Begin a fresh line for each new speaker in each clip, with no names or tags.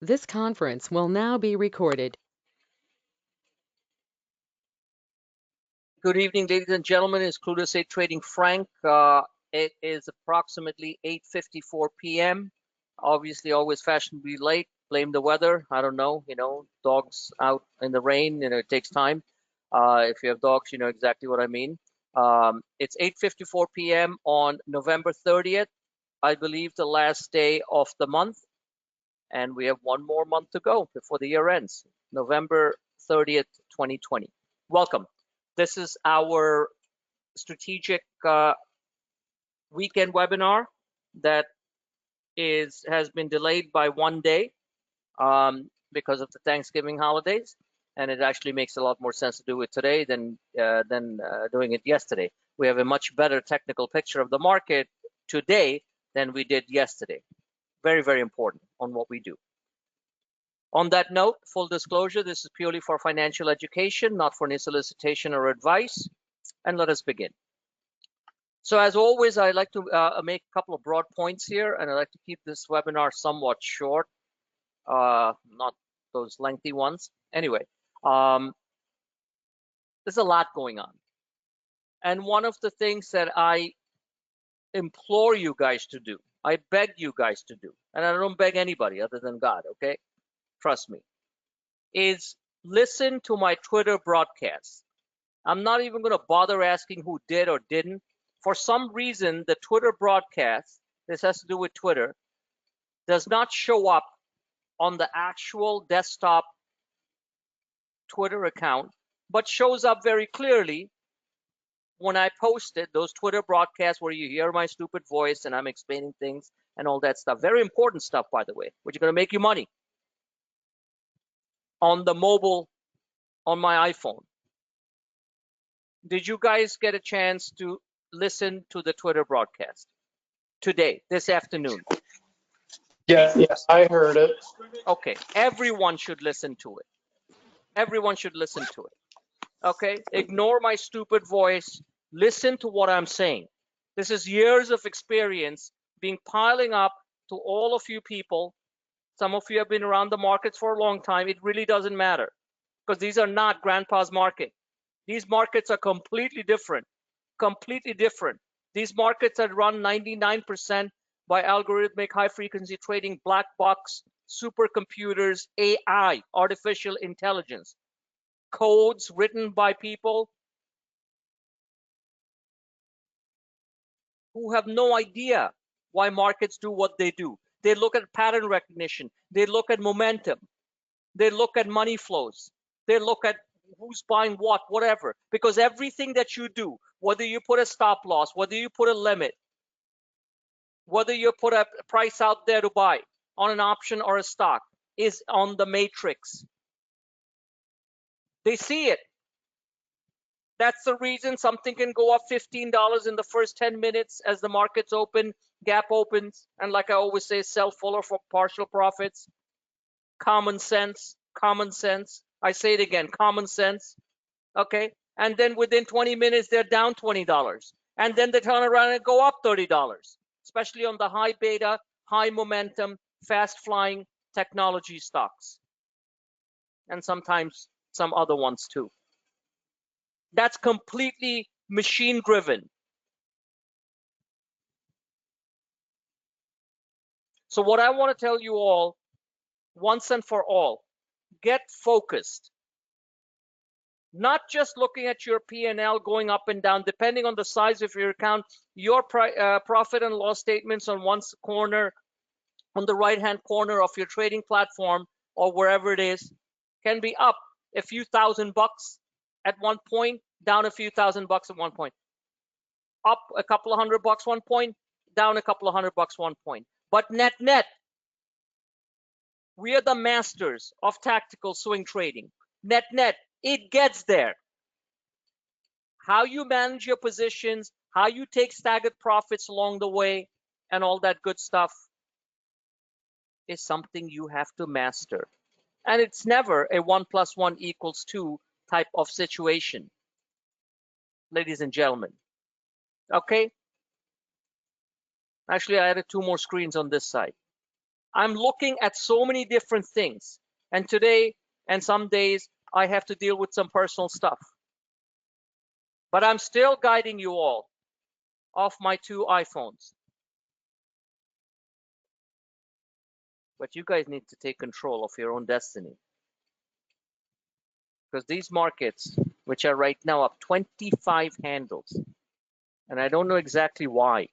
This conference will now be recorded.
Good evening, ladies and gentlemen. It's Clueless 8 Trading Frank. It is approximately 8:54 p.m. Obviously, always fashionably late. Blame the weather. I don't know. Dogs out in the rain. It takes time. If you have dogs, you know exactly what I mean. It's 8:54 p.m. on November 30th. I believe the last day of the month, and we have one more month to go before the year ends. November 30th, 2020. Welcome. This is our strategic weekend webinar that has been delayed by one day because of the Thanksgiving holidays, and it actually makes a lot more sense to do it today than doing it yesterday. We have a much better technical picture of the market today than we did yesterday. Very, very important on what we do. On that note, full disclosure, this is purely for financial education, not for any solicitation or advice. And let us begin. So as always, I like to make a couple of broad points here, and I like to keep this webinar somewhat short, not those lengthy ones. Anyway, there's a lot going on. And one of the things that I implore you guys to do, I beg you guys to do, and I don't beg anybody other than God, okay? Trust me, is listen to my Twitter broadcasts. I'm not even going to bother asking who did or didn't. For some reason, the Twitter broadcast, this has to do with Twitter, does not show up on the actual desktop Twitter account, but shows up very clearly when I posted those Twitter broadcasts where you hear my stupid voice and I'm explaining things and all that stuff. Very important stuff, by the way, which is going to make you money on the mobile, on my iPhone. Did you guys get a chance to listen to the Twitter broadcast today, this afternoon?
Yes, I heard it.
Okay, everyone should listen to it. Everyone should listen to it. Okay, ignore my stupid voice. Listen to what I'm saying. This is years of experience being piling up to all of you people. Some of you have been around the markets for a long time. It really doesn't matter because these are not grandpa's market. These markets are completely different, completely different. These markets are run 99% by algorithmic high frequency trading, black box, supercomputers, AI, artificial intelligence, codes written by people who have no idea why markets do what they do. They look at pattern recognition. They look at momentum. They look at money flows. They look at who's buying what, whatever. Because everything that you do, whether you put a stop loss, whether you put a limit, whether you put a price out there to buy on an option or a stock, is on the matrix. They see it. That's the reason something can go up $15 in the first 10 minutes as the markets open, gap opens, and like I always say, sell full or for partial profits. Common sense, common sense. I say it again, common sense. Okay, and then within 20 minutes they're down $20, and then they turn around and go up $30, especially on the high beta, high momentum, fast flying technology stocks, and sometimes some other ones too. That's completely machine driven. So what I want to tell you all, once and for all, get focused. Not just looking at your P&L going up and down, depending on the size of your account, your profit and loss statements on one corner, on the right-hand corner of your trading platform or wherever it is, can be up a few $1,000 at one point, down a few $1,000 at one point, up a couple of $100 one point, down a couple of $100 one point. But net, we are the masters of tactical swing trading. Net, it gets there. How you manage your positions, how you take staggered profits along the way, and all that good stuff is something you have to master. And it's never a 1 + 1 = 2 type of situation, ladies and gentlemen. Okay? Actually, I added 2 more screens on this side. I'm looking at so many different things. And today and some days, I have to deal with some personal stuff. But I'm still guiding you all off my 2 iPhones. But you guys need to take control of your own destiny. Because these markets, which are right now up 25 handles, and I don't know exactly why,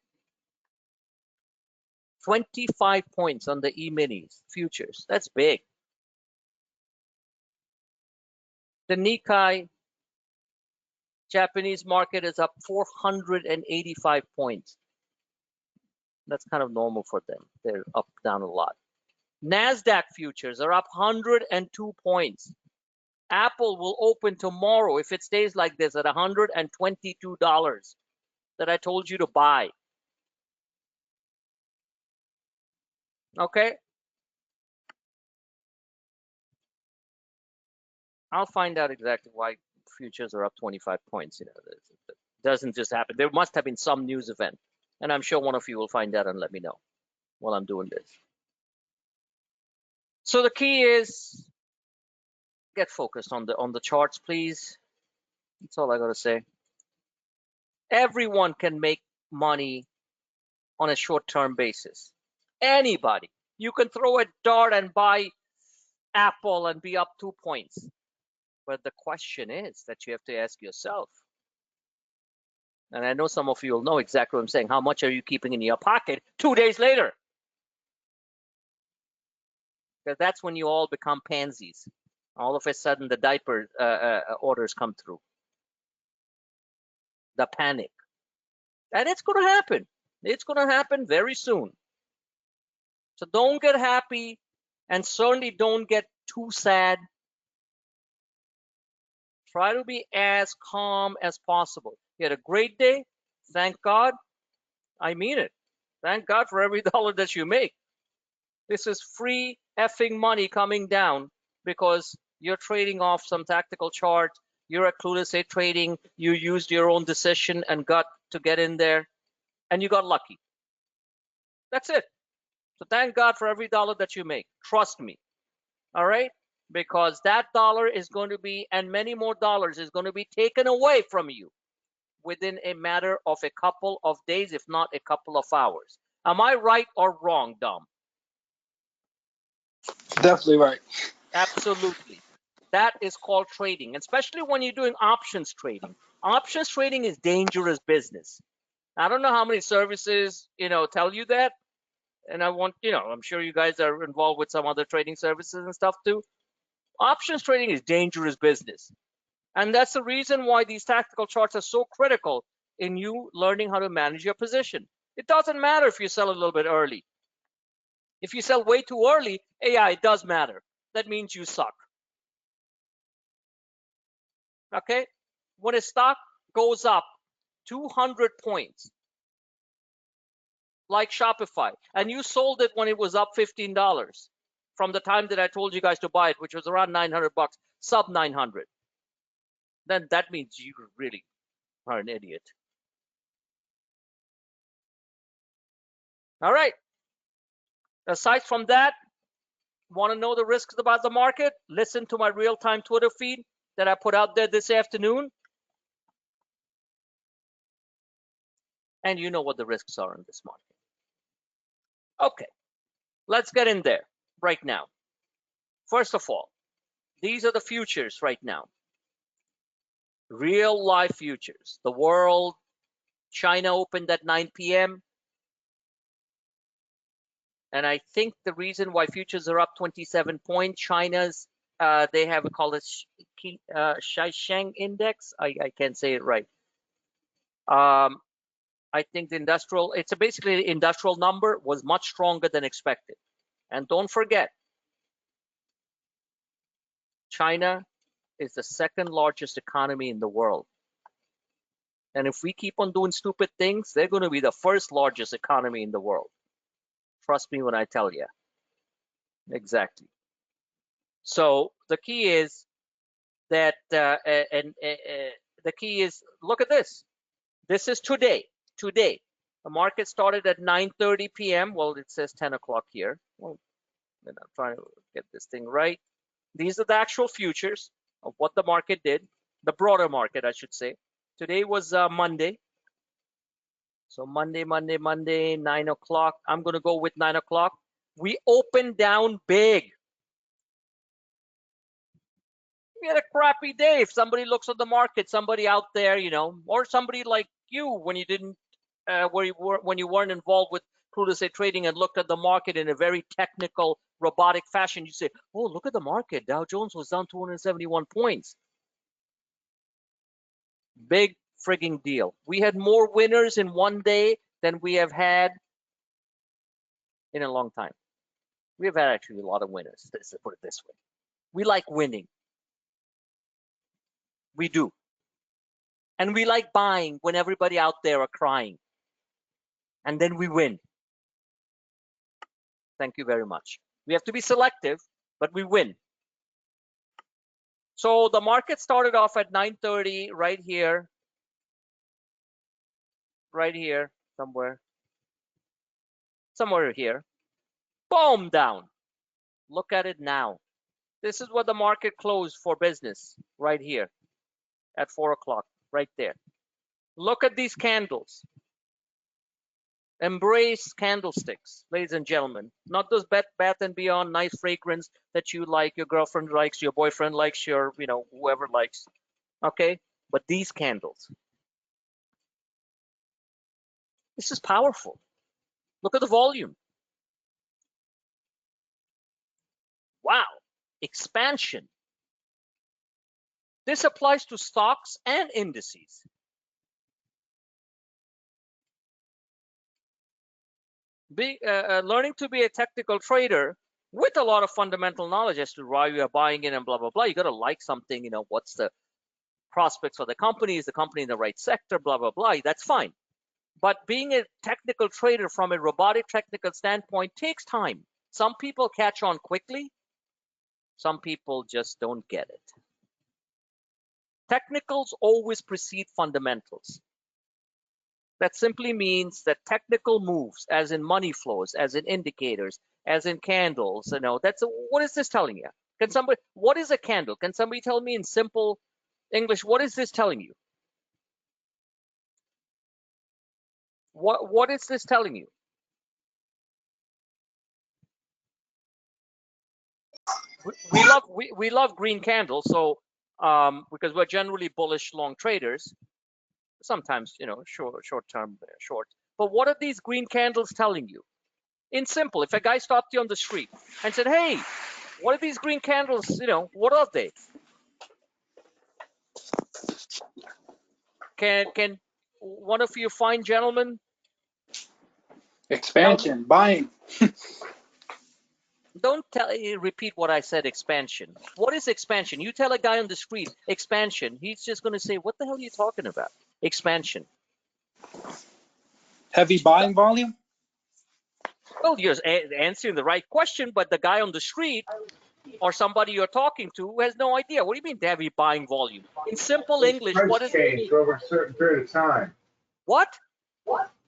25 points on the E-minis futures. That's big. The Nikkei Japanese market is up 485 points. That's kind of normal for them. They're up, down a lot. Nasdaq futures are up 102 points. Apple will open tomorrow if it stays like this at $122 that I told you to buy. Okay? I'll find out exactly why futures are up 25 points. It doesn't just happen. There must have been some news event, and I'm sure one of you will find out and let me know while I'm doing this. So the key is get focused on the charts, please. That's all I gotta say. Everyone can make money on a short-term basis. Anybody. You can throw a dart and buy Apple and be up 2 points. But the question is that you have to ask yourself, and I know some of you will know exactly what I'm saying, how much are you keeping in your pocket 2 days later? Because that's when you all become pansies. All of a sudden, the diaper orders come through. The panic. And it's going to happen. It's going to happen very soon. So don't get happy, and certainly don't get too sad. Try to be as calm as possible. You had a great day. Thank God. I mean it. Thank God for every dollar that you make. This is free effing money coming down because you're trading off some tactical chart. You're at Clueless A Trading. You used your own decision and gut to get in there, and you got lucky. That's it. So thank God for every dollar that you make. Trust me. All right? Because that dollar is going to be, and many more dollars is going to be taken away from you within a matter of a couple of days, if not a couple of hours. Am I right or wrong, Dom?
Definitely right.
Absolutely. That is called trading, especially when you're doing options trading. Options trading is dangerous business. I don't know how many services, tell you that. And I'm sure you guys are involved with some other trading services and stuff too. Options trading is dangerous business. And that's the reason why these tactical charts are so critical in you learning how to manage your position. It doesn't matter if you sell a little bit early. If you sell way too early, yeah, it does matter. That means you suck. Okay? When a stock goes up 200 points, like Shopify, and you sold it when it was up $15 from the time that I told you guys to buy it, which was around 900 bucks, sub 900, then that means you really are an idiot. All right. Aside from that, want to know the risks about the market? Listen to my real-time Twitter feed that I put out there this afternoon. And you know what the risks are in this market. Okay, let's get in there right now. First of all, these are the futures right now. Real life futures. The world, China opened at 9 p.m. And I think the reason why futures are up 27 points, China's, they have a called a Shishang index. I can't say it right. I think the industrial, it's basically the industrial number was much stronger than expected. And don't forget, China is the second largest economy in the world. And if we keep on doing stupid things, they're going to be the first largest economy in the world. Trust me when I tell you. Exactly. So the key is that, the key is, look at this. This is today. Today. The market started at 9:30 p.m. Well, it says 10 o'clock here. Well, And I'm trying to get this thing right. These are the actual futures of what the market did, the broader market, I should say. Today was Monday. So Monday, 9 o'clock. I'm going to go with 9 o'clock. We opened down big. We had a crappy day. If somebody looks at the market, somebody out there, or somebody like you when you didn't, when you weren't involved with crude estate trading and looked at the market in a very technical, robotic fashion, you say, "Oh, look at the market. Dow Jones was down 271 points." Big frigging deal. We had more winners in one day than we have had in a long time. We have had actually a lot of winners. Let's put it this way. We like winning. We do. And we like buying when everybody out there are crying. And then we win. Thank you very much. We have to be selective, but we win. So the market started off at 9:30 right here, somewhere here. Boom, down. Look at it now. This is what the market closed for business right here at 4 o'clock, right there. Look at these candles. Embrace candlesticks, ladies and gentlemen. Not those Bath and Beyond nice fragrance that you like, your girlfriend likes, your boyfriend likes, your, whoever likes. Okay? But these candles. This is powerful. Look at the volume. Wow. Expansion. This applies to stocks and indices. Learning to be a technical trader with a lot of fundamental knowledge as to why you are buying in and blah, blah, blah. You got to like something, what's the prospects for the company? Is the company in the right sector? Blah, blah, blah. That's fine. But being a technical trader from a robotic technical standpoint takes time. Some people catch on quickly. Some people just don't get it. Technicals always precede fundamentals. That simply means that technical moves, as in money flows, as in indicators, as in candles, what is this telling you? What is a candle? Can somebody tell me in simple English, what is this telling you? What is this telling you? We love green candles, so because we're generally bullish long traders, sometimes short term short. But what are these green candles telling you? In simple, if a guy stopped you on the street and said, "Hey, what are these green candles? What are they?" Can one of you fine gentlemen
Expansion, buying.
don't repeat what I said, expansion. What is expansion? You tell a guy on the street, expansion, he's just going to say, "What the hell are you talking about?" Expansion.
Heavy buying volume?
Well, you're answering the right question, but the guy on the street or somebody you're talking to has no idea. What do you mean heavy buying volume? In simple English, what is
changed over a certain period of time?
What?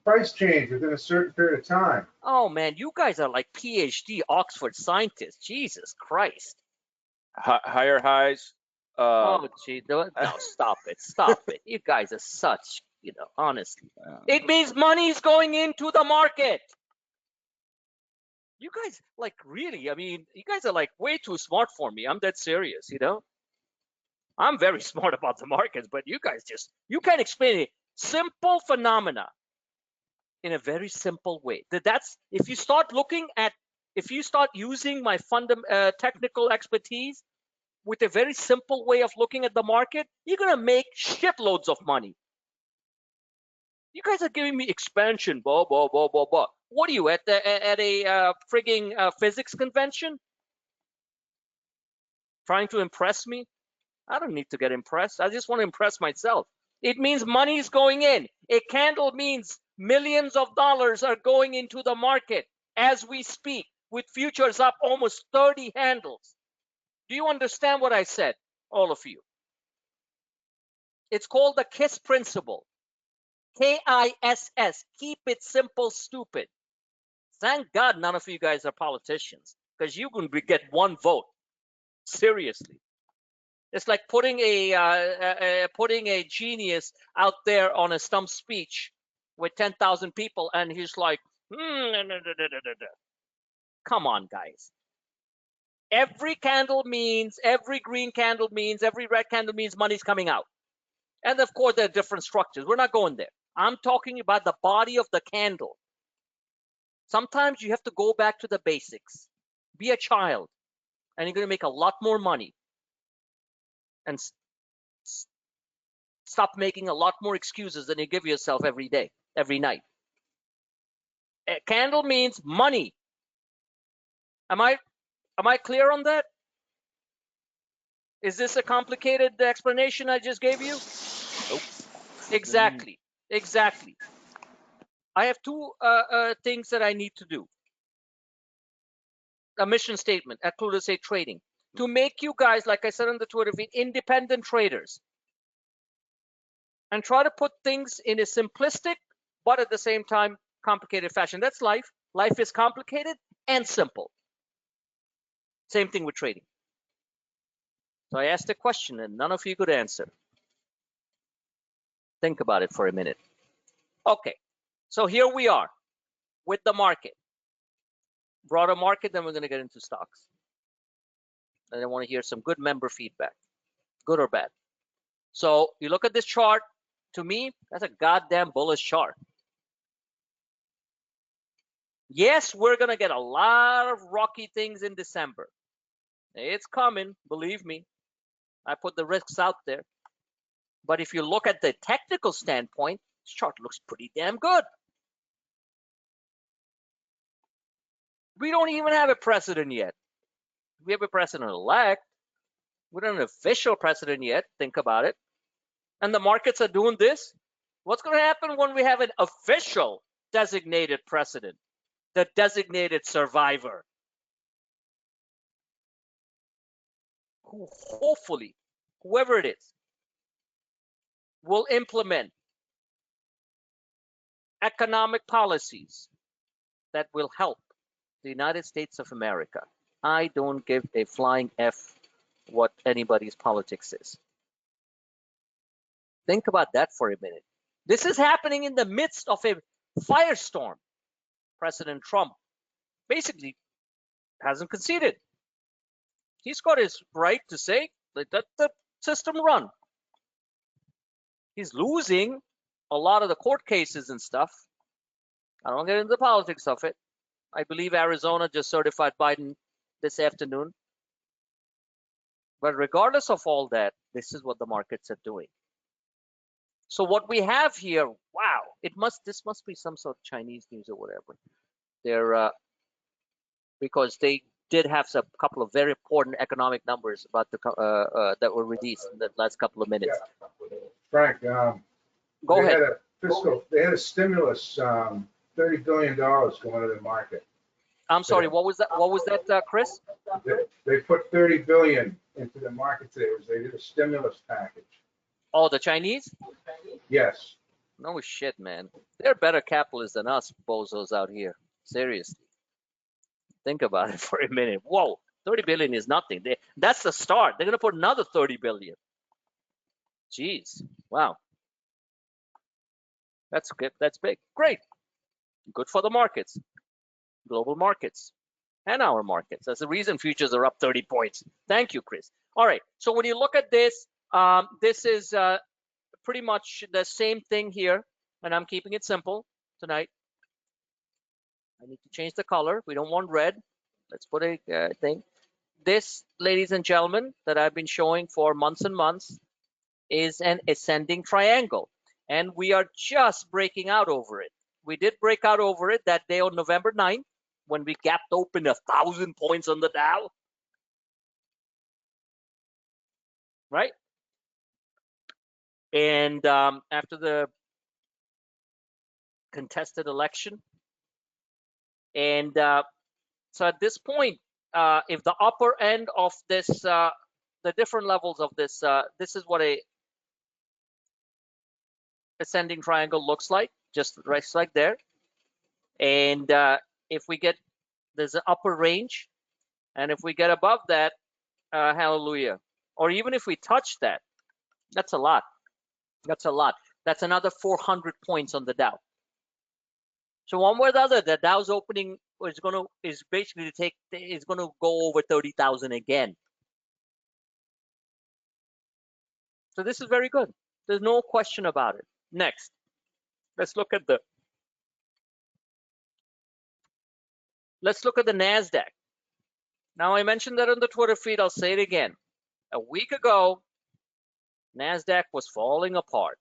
Price change within a certain period of time.
Oh man, you guys are like PhD Oxford scientists. Jesus Christ.
Higher highs.
Oh gee, no, stop it. You guys are such, honestly. It means money's going into the market. You guys, like, really, I mean, you guys are like way too smart for me. I'm dead serious, I'm very smart about the markets, but you guys you can't explain it. Simple phenomena in a very simple way. That's if you start using my technical expertise with a very simple way of looking at the market, you're gonna make shitloads of money. You guys are giving me expansion, blah blah blah blah blah. What are you at a frigging physics convention? Trying to impress me? I don't need to get impressed. I just want to impress myself. It means money is going in. A candle means millions of dollars are going into the market as we speak, with futures up almost 30 handles. Do you understand what I said, all of you? It's called the KISS principle. KISS. Keep it simple, stupid. Thank God none of you guys are politicians. because you can get one vote. Seriously. It's like putting a genius out there on a stump speech with 10,000 people, and he's like, come on, guys. Every candle means, every green candle means, every red candle means money's coming out. And of course, there are different structures. We're not going there. I'm talking about the body of the candle. Sometimes you have to go back to the basics. Be a child, and you're going to make a lot more money. And stop making a lot more excuses than you give yourself every day, every night. A candle means money. Am I clear on that? Is this a complicated explanation I just gave you?
Nope.
Exactly. Exactly. I have two things that I need to do. A mission statement at Clueless Eight Trading to make you guys, like I said on the Twitter feed, independent traders, and try to put things in a simplistic but at the same time complicated fashion. That's life. Life is complicated and simple. Same thing with trading. So I asked a question and none of you could answer. Think about it for a minute. Okay, so here we are with the market. Broader market, then we're going to get into stocks. And I want to hear some good member feedback, good or bad. So you look at this chart, to me, that's a goddamn bullish chart. Yes, we're going to get a lot of rocky things in December. It's coming, believe me. I put the risks out there. But if you look at the technical standpoint, this chart looks pretty damn good. We don't even have a president yet. We have a president-elect. We don't have an official president yet. Think about it. And the markets are doing this. What's going to happen when we have an official designated president, the designated survivor, who hopefully, whoever it is, will implement economic policies that will help the United States of America? I don't give a flying F what anybody's politics is. Think about that for a minute. This is happening in the midst of a firestorm. President Trump basically hasn't conceded. He's got his right to say, let the system run. He's losing a lot of the court cases and stuff. I don't get into the politics of it. I believe Arizona just certified Biden this afternoon. But regardless of all that, this is what the markets are doing. So what we have here, wow, this must be some sort of Chinese news or whatever. They're because they did have a couple of very important economic numbers about that were released in the last couple of minutes.
Yeah. Frank,
Go ahead.
They had a stimulus, $30 billion going to the market.
I'm sorry, what was that, Chris?
They put $30 billion into the market today. They did a stimulus package.
Oh, the Chinese?
Yes.
No shit, man. They're better capitalists than us bozos out here. Seriously. Think about it for a minute. Whoa, 30 billion is nothing. That's the start. They're going to put another 30 billion. Jeez. Wow. That's good. That's big. Great. Good for the markets, global markets, and our markets. That's the reason futures are up 30 points. Thank you, Chris. All right. So when you look at this, this is pretty much the same thing here, and I'm keeping it simple tonight. I need to change the color. We don't want red. Let's put a thing. This, ladies and gentlemen, that I've been showing for months and months is an ascending triangle. And we are just breaking out over it. We did break out over it that day on November 9th when we gapped open 1,000 points on the Dow. Right? And after the contested election. And so at this point, if the upper end of this, the different levels of this, this is what a ascending triangle looks like, just right like there. And if we get, there's an upper range And if we get above that, hallelujah. Or even if we touch that, that's a lot. That's a lot. That's another 400 points on the Dow. So one way or the other, the Dow's opening is basically going to go over 30,000 again. So this is very good. There's no question about it. Next, let's look at the Nasdaq. Now I mentioned that on the Twitter feed. I'll say it again. A week ago, Nasdaq was falling apart.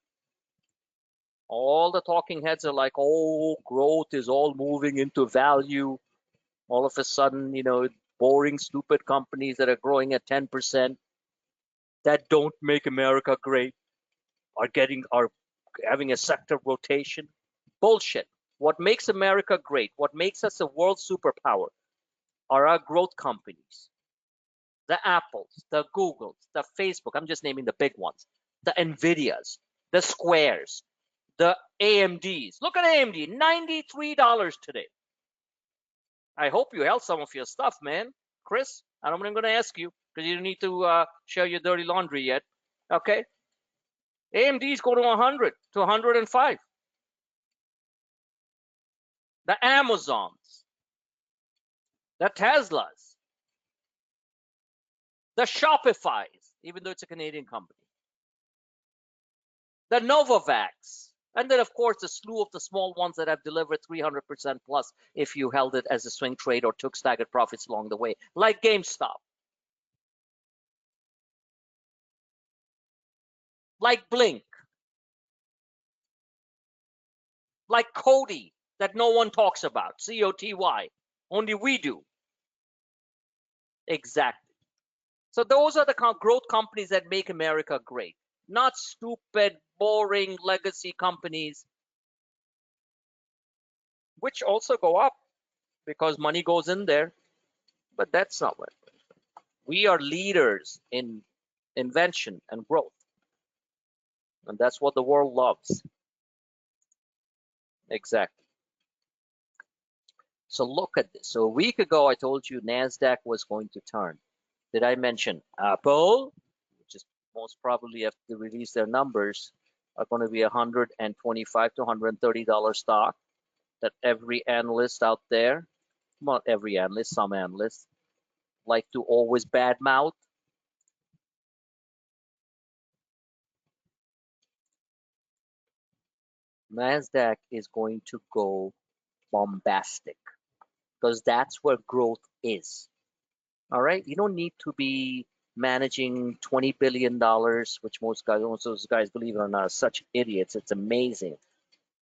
All the talking heads are like, "Oh, growth is all moving into value." All of a sudden, boring, stupid companies that are growing at 10% that don't make America great are having a sector rotation. Bullshit. What makes America great, what makes us a world superpower, are our growth companies. The Apples, the Googles, the Facebook, I'm just naming the big ones, the Nvidias, the Squares, the AMDs. Look at AMD, $93 today. I hope you held some of your stuff, man. Chris, I'm going to ask you because you don't need to share your dirty laundry yet. Okay? AMD's go to 100 to 105. The Amazons, the Teslas, the Shopifys, even though it's a Canadian company, the Novavax, and then, of course, the slew of the small ones that have delivered 300% plus if you held it as a swing trade or took staggered profits along the way, like GameStop, like Blink, like Coty, that no one talks about, COTY. Only we do. Exactly. So those are the growth companies that make America great, not stupid, boring legacy companies, which also go up because money goes in there. But that's not what we are. Leaders in invention and growth, and that's what the world loves. Exactly. So look at this. So a week ago, I told you Nasdaq was going to turn. Did I mention Aapl, which is most probably after they release their numbers, are going to be $125 to $130 stock that every analyst out there, not every analyst, some analysts, like to always badmouth. Nasdaq is going to go bombastic because that's where growth is. All right, you don't need to be managing $20 billion, which most of those guys, believe it or not, are such idiots. It's amazing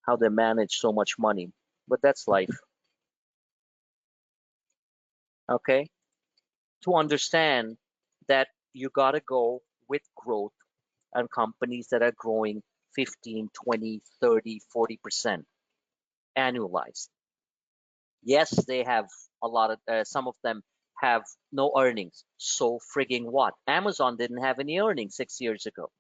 how they manage so much money, but that's life. Okay, to understand that you got to go with growth and companies that are growing 15, 20, 30, 40% annualized. Yes, they have a lot of, some of them have no earnings. So frigging what? Amazon didn't have any earnings 6 years ago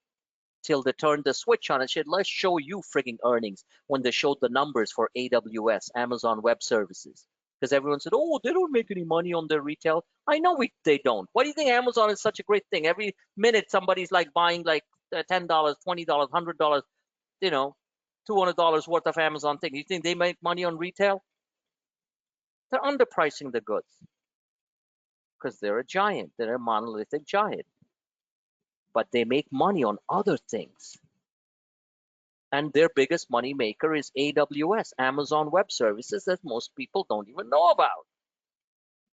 till they turned the switch on and said, let's show you frigging earnings when they showed the numbers for AWS, Amazon Web Services. Because everyone said, oh, they don't make any money on their retail. I know they don't. Why do you think Amazon is such a great thing? Every minute somebody's like buying like $10, $20, $100, $200 worth of Amazon thing. You think they make money on retail? They're underpricing the goods because they're a giant. They're a monolithic giant. But they make money on other things. And their biggest money maker is AWS, Amazon Web Services, that most people don't even know about.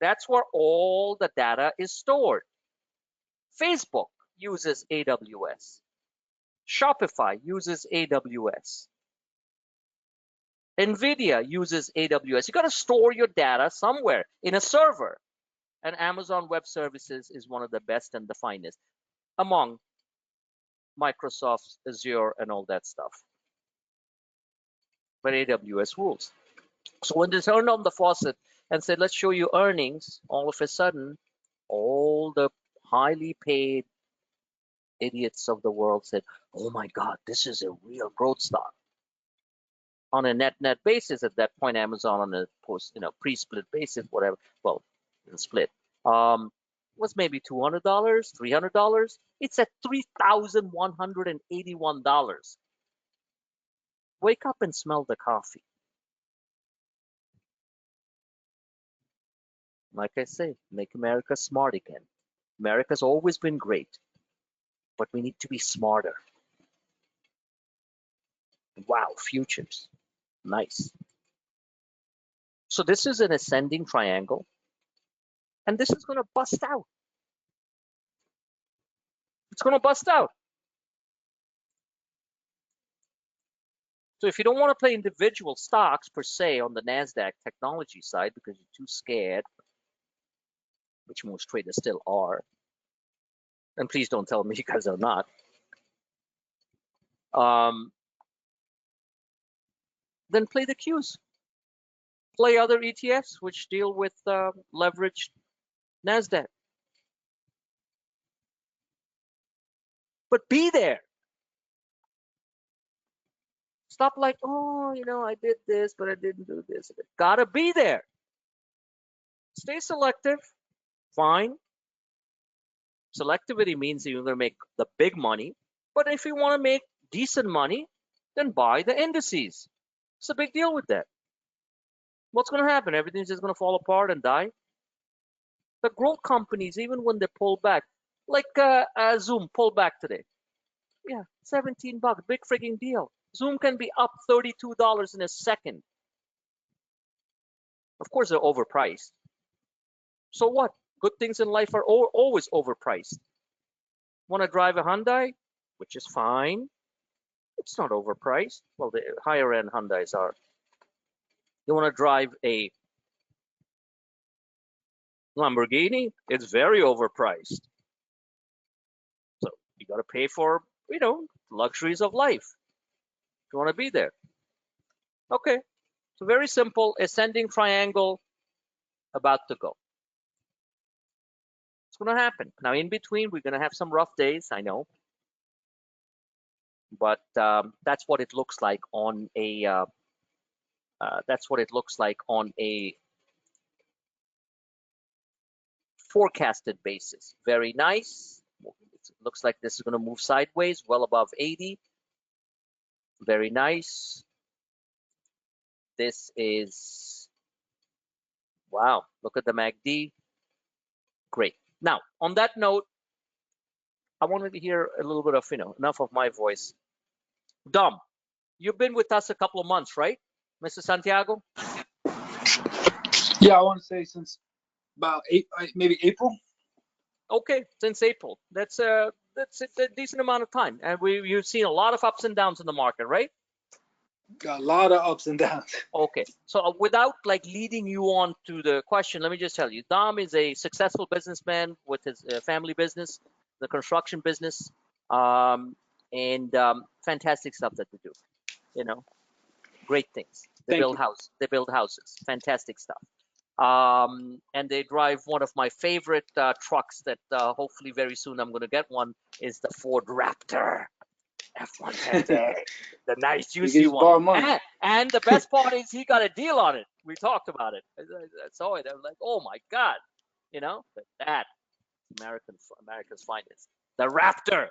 That's where all the data is stored. Facebook uses AWS. Shopify uses AWS. Nvidia uses AWS. You got to store your data somewhere in a server. And Amazon Web Services is one of the best and the finest among Microsoft's Azure and all that stuff. But AWS rules. So when they turned on the faucet and said, let's show you earnings, all of a sudden, all the highly paid idiots of the world said, oh my God, this is a real growth stock. On a net basis, at that point, Amazon on a pre-split basis, whatever, well, split, Was maybe $200, $300. It's at $3,181. Wake up and smell the coffee. Like I say, make America smart again. America's always been great, but we need to be smarter. Wow, futures. Nice. So this is an ascending triangle, and this is going to bust out. It's going to bust out. So if you don't want to play individual stocks per se on the Nasdaq technology side because you're too scared, which most traders still are, and please don't tell me you guys are not, then play the Qs. Play other ETFs which deal with leveraged Nasdaq. But be there. Stop like, oh, I did this, but I didn't do this. Gotta be there. Stay selective. Fine. Selectivity means that you're going to make the big money. But if you want to make decent money, then buy the indices. What's the big deal with that? What's going to happen? Everything's just going to fall apart and die? The growth companies, even when they pull back, like Zoom pulled back today. Yeah, $17, big frigging deal. Zoom can be up $32 in a second. Of course, they're overpriced. So what? Good things in life are always overpriced. Want to drive a Hyundai, which is fine. It's not overpriced. Well, the higher end Hyundais are. You want to drive a Lamborghini, it's very overpriced. So you got to pay for, luxuries of life. If you want to be there. Okay, so very simple, ascending triangle about to go. It's going to happen. Now, in between, we're going to have some rough days, I know. But that's what it looks like on a forecasted basis. Very nice. It looks like this is going to move sideways, well above 80. Very nice. This is, wow, look at the MACD. Great. Now, on that note, I wanted to hear a little bit of, enough of my voice. Dom, you've been with us a couple of months, right, Mr. Santiago?
Yeah, I want to say since about maybe April.
Okay, since April. That's a decent amount of time. And you've seen a lot of ups and downs in the market, right?
Got a lot of ups and downs.
Okay, so without leading you on to the question, let me just tell you, Dom is a successful businessman with his family business, the construction business, and fantastic stuff that they do. Great things. They build houses, fantastic stuff. And they drive one of my favorite trucks that hopefully very soon I'm going to get one, is the Ford Raptor. F-150, the nice juicy one. And the best part is he got a deal on it. We talked about it. I saw it. I was like, oh my God, but that America's finest, the Raptor.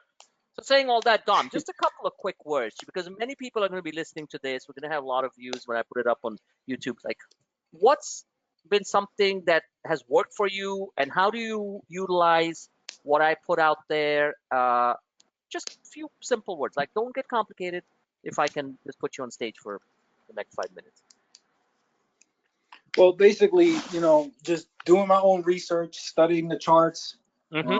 So saying all that, Dom, just a couple of quick words, because many people are going to be listening to this. We're going to have a lot of views when I put it up on YouTube. Like, what's been something that has worked for you, and how do you utilize what I put out there? Just a few simple words. Like, don't get complicated. If I can just put you on stage for the next 5 minutes.
Well, basically, just doing my own research, studying the charts,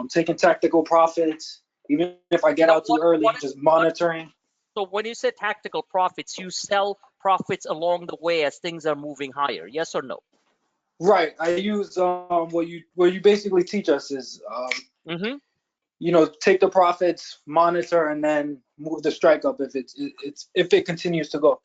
taking tactical profits. Even if I get out too early, just monitoring.
So when you say tactical profits, you sell profits along the way as things are moving higher. Yes or no?
Right. I use what you basically teach us is take the profits, monitor, and then move the strike up if it continues to go.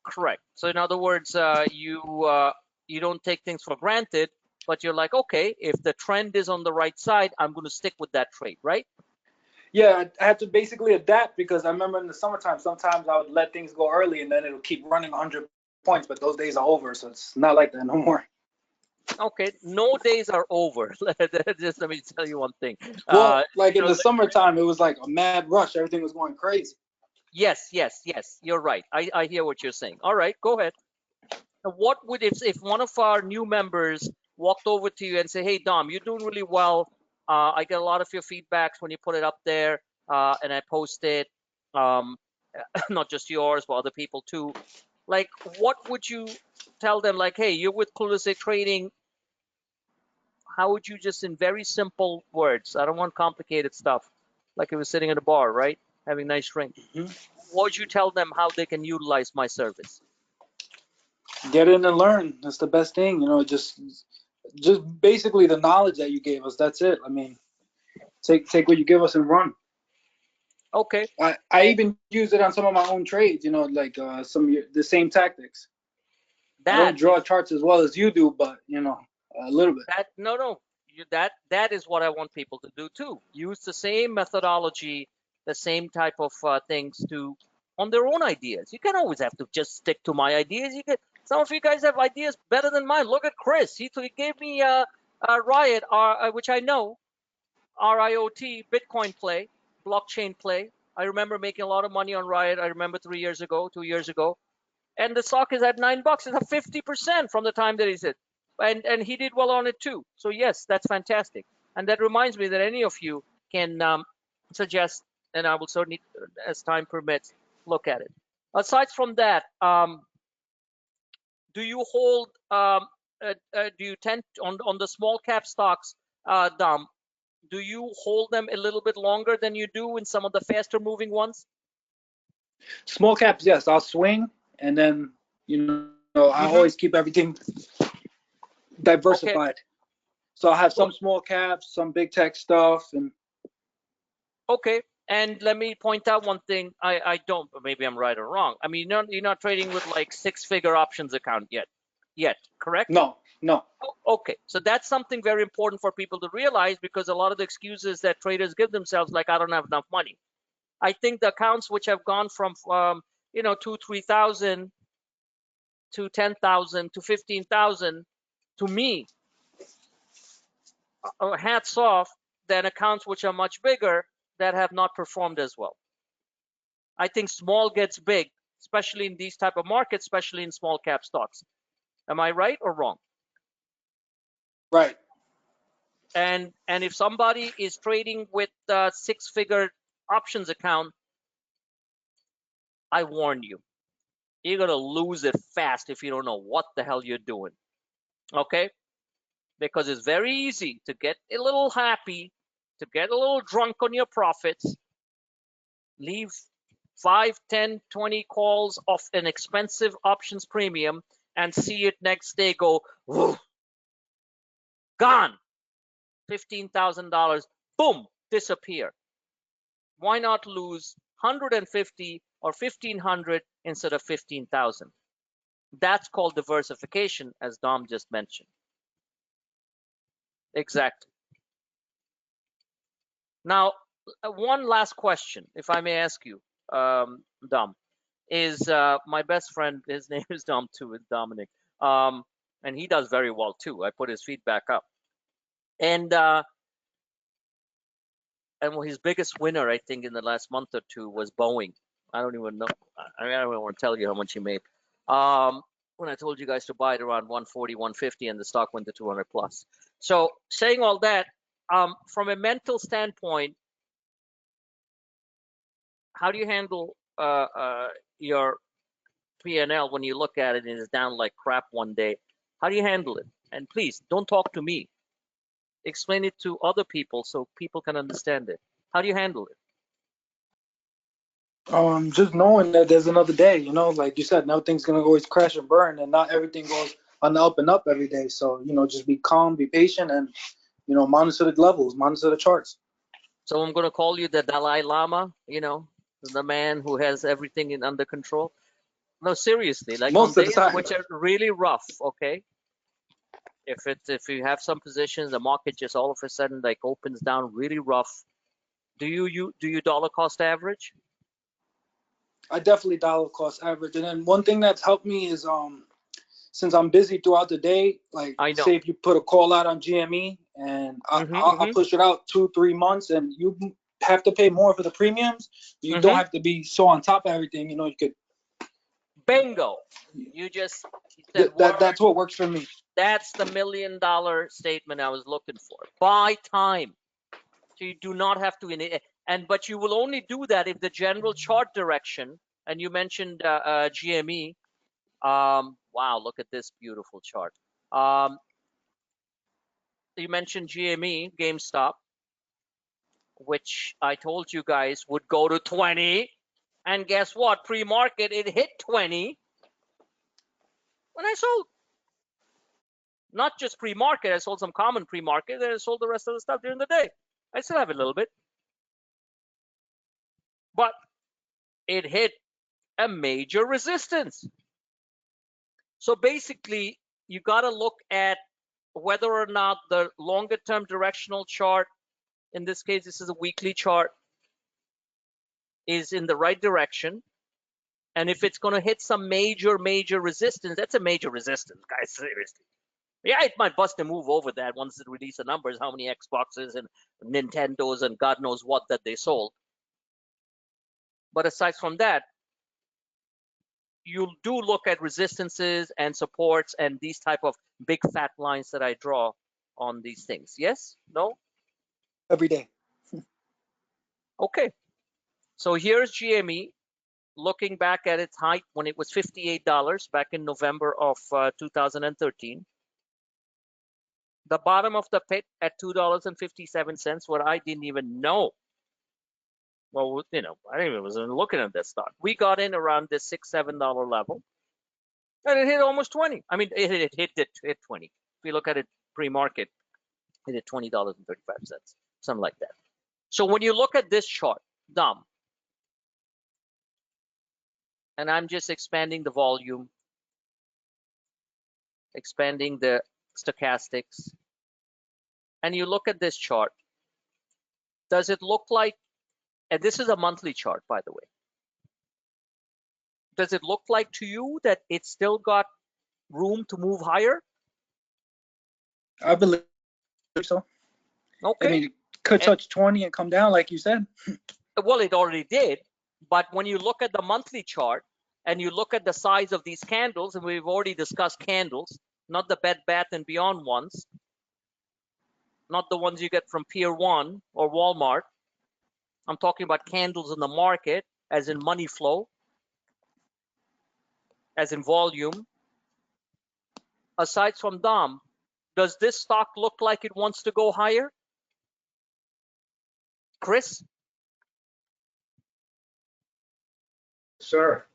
Correct. So in other words, you don't take things for granted, but you're like, okay, if the trend is on the right side, I'm going to stick with that trade, right?
Yeah, I had to basically adapt, because I remember in the summertime, sometimes I would let things go early and then it'll keep running 100 points, but those days are over, so it's not like that no more.
Okay, no days are over. Just let me tell you one thing.
Well, like
You
in
know,
the summertime, it was like a mad rush. Everything was going crazy.
yes, yes, yes. You're right. I hear what you're saying. All right, go ahead. Now, what would if one of our new members walked over to you and say, "Hey, Dom, you're doing really well. I get a lot of your feedbacks when you put it up there, and I post it. Um, not just yours, but other people too. Like, what would you tell them? Like, hey, you're with Clueless Trading. How would you just in very simple words? I don't want complicated stuff. Like if we're sitting at a bar, right, having a nice drink.
Hmm.
What would you tell them how they can utilize my service?
Get in and learn. That's the best thing. Just basically the knowledge that you gave us. That's it. I mean, take what you give us and run.
Okay,
I
and
even use it on some of my own trades. Like the same tactics. I
that
don't
is
draw charts as well as you do, but a little bit.
that no, that is what I want people to do too. Use the same methodology, the same type of things to on their own ideas. You can't always have to just stick to my ideas. You can some of you guys have ideas better than mine. Look at Chris. He gave me a Riot, which I know RIOT, Bitcoin play, blockchain play. I remember making a lot of money on Riot. I remember 3 years ago, 2 years ago, and the stock is at $9. It's up 50% from the time that he said, and he did well on it too. So yes, that's fantastic, and that reminds me that any of you can suggest, and I will certainly, as time permits, look at it. Aside from that, do you hold? Do you tend on the small cap stocks, Dom? Do you hold them a little bit longer than you do in some of the faster moving ones?
Small caps, yes, I'll swing, and then I
Mm-hmm.
always keep everything
Okay.
diversified. So I have
Good.
some small caps, some big tech stuff, and
Okay. And let me point out one thing. I don't, but maybe I'm right or wrong. I mean, you're not trading with like six-figure options account yet, correct?
no, no.
Okay. So that's something very important for people to realize because a lot of the excuses that traders give themselves, like I don't have enough money. I think the accounts which have gone from, 2, 3,000 to 10,000 to 15,000, to me, hats off than accounts which are much bigger that have not performed as well. I think small gets big, especially in these type of markets, especially in small cap stocks. Am I right or wrong?
Right.
And if somebody is trading with a six-figure options account, I warn you, you're gonna lose it fast if you don't know what the hell you're doing. Okay? Because it's very easy to get a little happy, to get a little drunk on your profits, leave 5, 10, 20 calls off an expensive options premium and see it next day go, whoo, gone, $15,000, boom, disappear. Why not lose 150 or 1,500 instead of 15,000? That's called diversification, as Dom just mentioned. Exactly. Now, one last question, if I may ask you, Dom, is my best friend, his name is Dom too, it's Dominic, um, and he does very well too. I put his feedback up, and his biggest winner, I think, in the last month or two was Boeing. I don't even know. I mean, I don't want to tell you how much he made. When I told you guys to buy it around 140, 150, and the stock went to 200 plus. So saying all that, from a mental standpoint, how do you handle your P&L when you look at it and it's down like crap one day? How do you handle it? And please don't talk to me. Explain it to other people so people can understand it. How do you handle it?
Just knowing that there's another day, like you said, nothing's gonna always crash and burn, and not everything goes on the up and up every day. So just be calm, be patient, and monitor the levels, monitor the charts.
So I'm going to call you the Dalai Lama, the man who has everything under control. No, seriously, like on
Most of the
days
time.
which are really rough, okay? If you have some positions, the market just all of a sudden like opens down really rough. Do you dollar cost average?
I definitely dollar cost average, and then one thing that's helped me is since I'm busy throughout the day, like
I know.
say if you put a call out on GME and I'll push it out 2-3 months, and you have to pay more for the premiums. You don't have to be so on top of everything. You know, you could.
Bingo. You said
That's what works for me.
That's the $1 million statement I was looking for. Buy time. So you do not have to, but you will only do that if the general chart direction, and you mentioned GME. Wow, look at this beautiful chart. You mentioned GME, GameStop, which I told you guys would go to 20. And guess what? Pre-market, it hit 20 when I sold. Not just pre-market, I sold some common pre-market, and I sold the rest of the stuff during the day. I still have a little bit. But it hit a major resistance. So basically, you got to look at whether or not the longer term directional chart, in this case, this is a weekly chart, is in the right direction. And if it's going to hit some major resistance, that's a major resistance, guys, seriously. Yeah, it might bust a move over that once it releases the numbers, how many Xboxes and Nintendos and God knows what that they sold. But aside from that, you do look at resistances and supports and these type of big fat lines that I draw on these things. Yes? No?
Every day.
Okay. So here's GME looking back at its height when it was $58 back in November of 2013. The bottom of the pit at $2.57, what I didn't even know. Well, you know, I didn't even was looking at this stock. We got in around this $6-7 level, and it hit almost 20. I mean, it hit 20. If you look at it pre-market, it hit $20.35, something like that. So when you look at this chart, Dom, and I'm just expanding the volume, expanding the stochastics, and you look at this chart, does it look like, and this is a monthly chart, by the way, does it look like to you that it's still got room to move higher?
I believe so.
Okay.
I mean, it could touch 20 and come down, like you said.
Well, it already did. But when you look at the monthly chart and you look at the size of these candles, and we've already discussed candles, not the Bed Bath and Beyond ones, not the ones you get from Pier 1 or Walmart. I'm talking about candles in the market, as in money flow, as in volume. Aside from Dom, does this stock look like it wants to go higher? Chris?
Sir.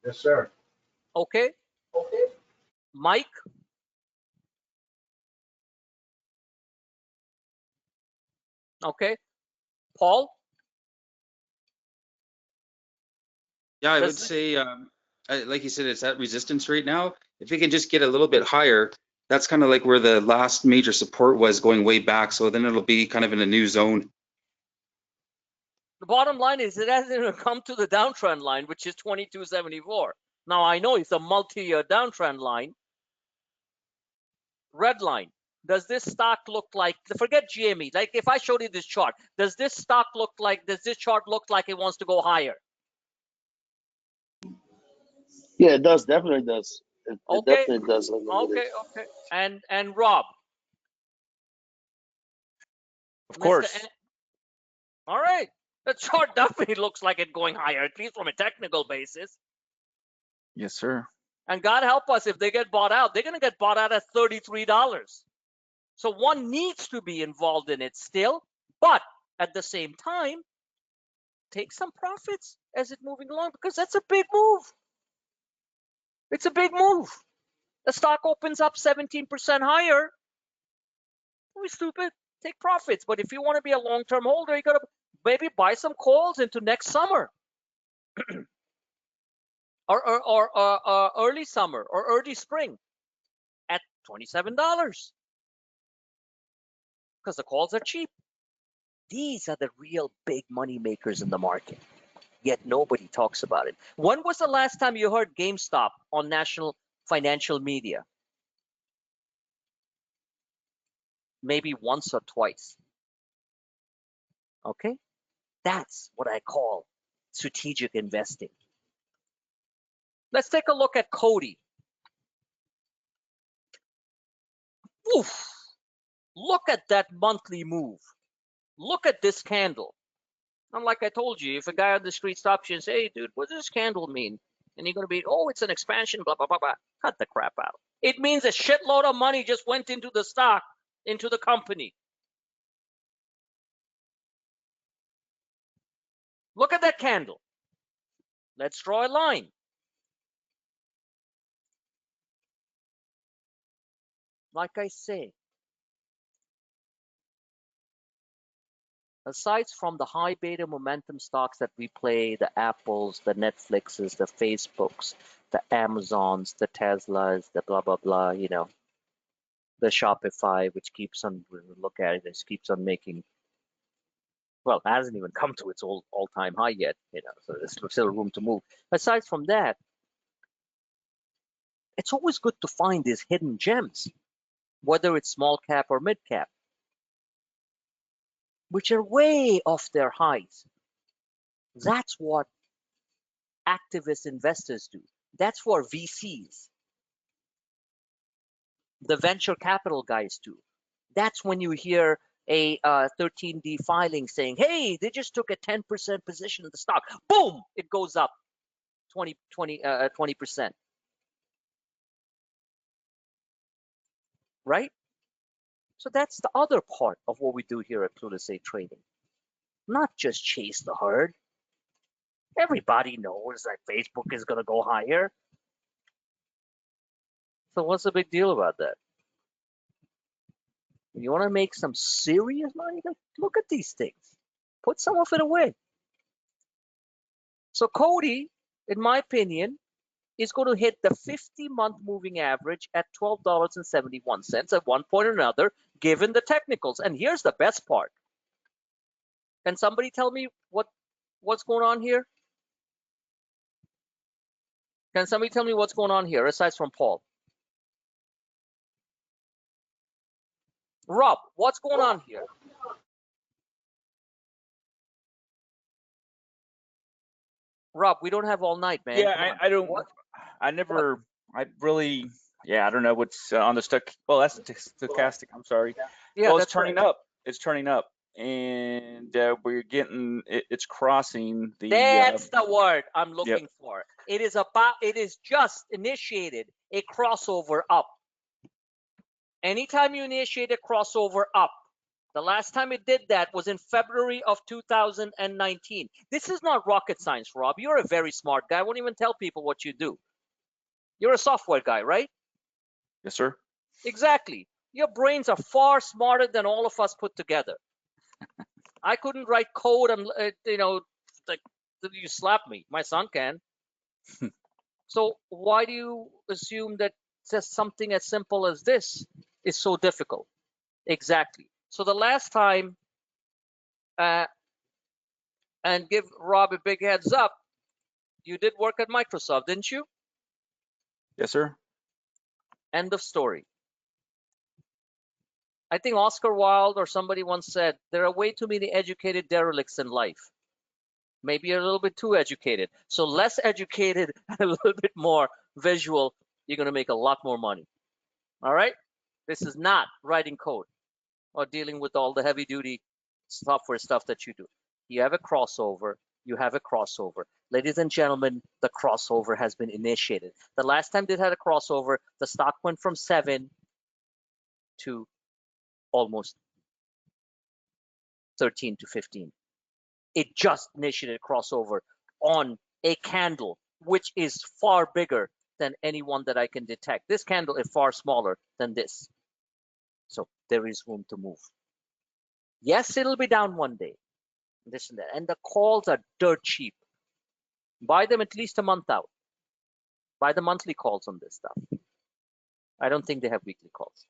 Yes, sir.
Okay. Mike? Okay. Paul?
Yeah, I would say, like you said, it's at resistance right now. If it can just get a little bit higher, that's kind of like where the last major support was going way back. So then it'll be kind of in a new zone.
The bottom line is it hasn't even come to the downtrend line, which is 2274. Now, I know it's a multi-year downtrend line. Red line. Does this stock look like, forget GME, like if I showed you this chart, does this chart look like it wants to go higher?
Yeah, it does. Definitely does. It
Okay.
definitely does.
Okay. And Rob?
Of course.
All right. The chart definitely looks like it going higher, at least from a technical basis.
Yes, sir.
And God help us if they get bought out. They're going to get bought out at $33. So one needs to be involved in it still, but at the same time, take some profits as it's moving along, because that's a big move. It's a big move. The stock opens up 17% higher. Don't be stupid. Take profits. But if you want to be a long-term holder, you got to maybe buy some calls into next summer. or early summer or early spring at $27, because the calls are cheap. These are the real big money makers in the market, yet nobody talks about it. When was the last time you heard GameStop on national financial media, maybe once or twice. Okay? That's what I call strategic investing. Let's take a look at Coty. Oof. Look at that monthly move. Look at this candle. And like I told you, if a guy on the street stops you and says, hey, dude, what does this candle mean? And you're going to be, oh, it's an expansion, blah, blah, blah, blah. Cut the crap out. It means a shitload of money just went into the stock, into the company. Look at that candle. Let's draw a line. Like I say, aside from the high beta momentum stocks that we play, the Apples, the Netflixes, the Facebooks, the Amazons, the Teslas, the blah, blah, blah, you know, the Shopify, which keeps on, look at it, it keeps on making, well, it hasn't even come to its all-time high yet, you know, so there's still room to move. Aside from that, it's always good to find these hidden gems, whether it's small cap or mid cap, which are way off their highs. That's what activist investors do. That's what VCs, the venture capital guys do. That's when you hear a 13D filing saying, hey, they just took a 10% position in the stock. Boom, it goes up 20%. Right? So that's the other part of what we do here at Clueless A Trading. Not just chase the herd. Everybody knows that Facebook is going to go higher. So what's the big deal about that? You want to make some serious money? Look at these things. Put some of it away. So Coty, in my opinion, is going to hit the 50-month moving average at $12.71 at one point or another, given the technicals. And here's the best part. Can somebody tell me what's going on here? Can somebody tell me what's going on here, aside from Paul? Rob, what's going on here? Rob, we don't have all night, man.
Yeah, I don't.
What?
I never. I really. Yeah, I don't know what's on the stock. Well, that's stochastic. I'm sorry.
Yeah,
Well,
that's
it's turning
right.
up. It's turning up, and we're getting. It's crossing the.
That's the word I'm
Yep.
looking for. It is just initiated a crossover up. Anytime you initiate a crossover up, the last time it did that was in February of 2019. This is not rocket science, Rob. You're a very smart guy. I won't even tell people what you do. You're a software guy, right?
Yes, sir.
Exactly. Your brains are far smarter than all of us put together. I couldn't write code and, like, you slap me. My son can. So why do you assume that just something as simple as this is so difficult? Exactly. So the last time, and give Rob a big heads up, you did work at Microsoft, didn't you?
Yes, sir.
End of story. I think Oscar Wilde or somebody once said, there are way too many educated derelicts in life. Maybe a little bit too educated. So less educated and a little bit more visual, you're going to make a lot more money. All right? This is not writing code or dealing with all the heavy duty software stuff that you do. You have a crossover. You have a crossover. Ladies and gentlemen, the crossover has been initiated. The last time they had a crossover, the stock went from 7 to almost 13 to 15. It just initiated a crossover on a candle, which is far bigger than any one that I can detect. This candle is far smaller than this. So there is room to move. Yes, it'll be down one day, this and that. And the calls are dirt cheap. Buy them at least a month out. Buy the monthly calls on this stuff. I don't think they have weekly calls.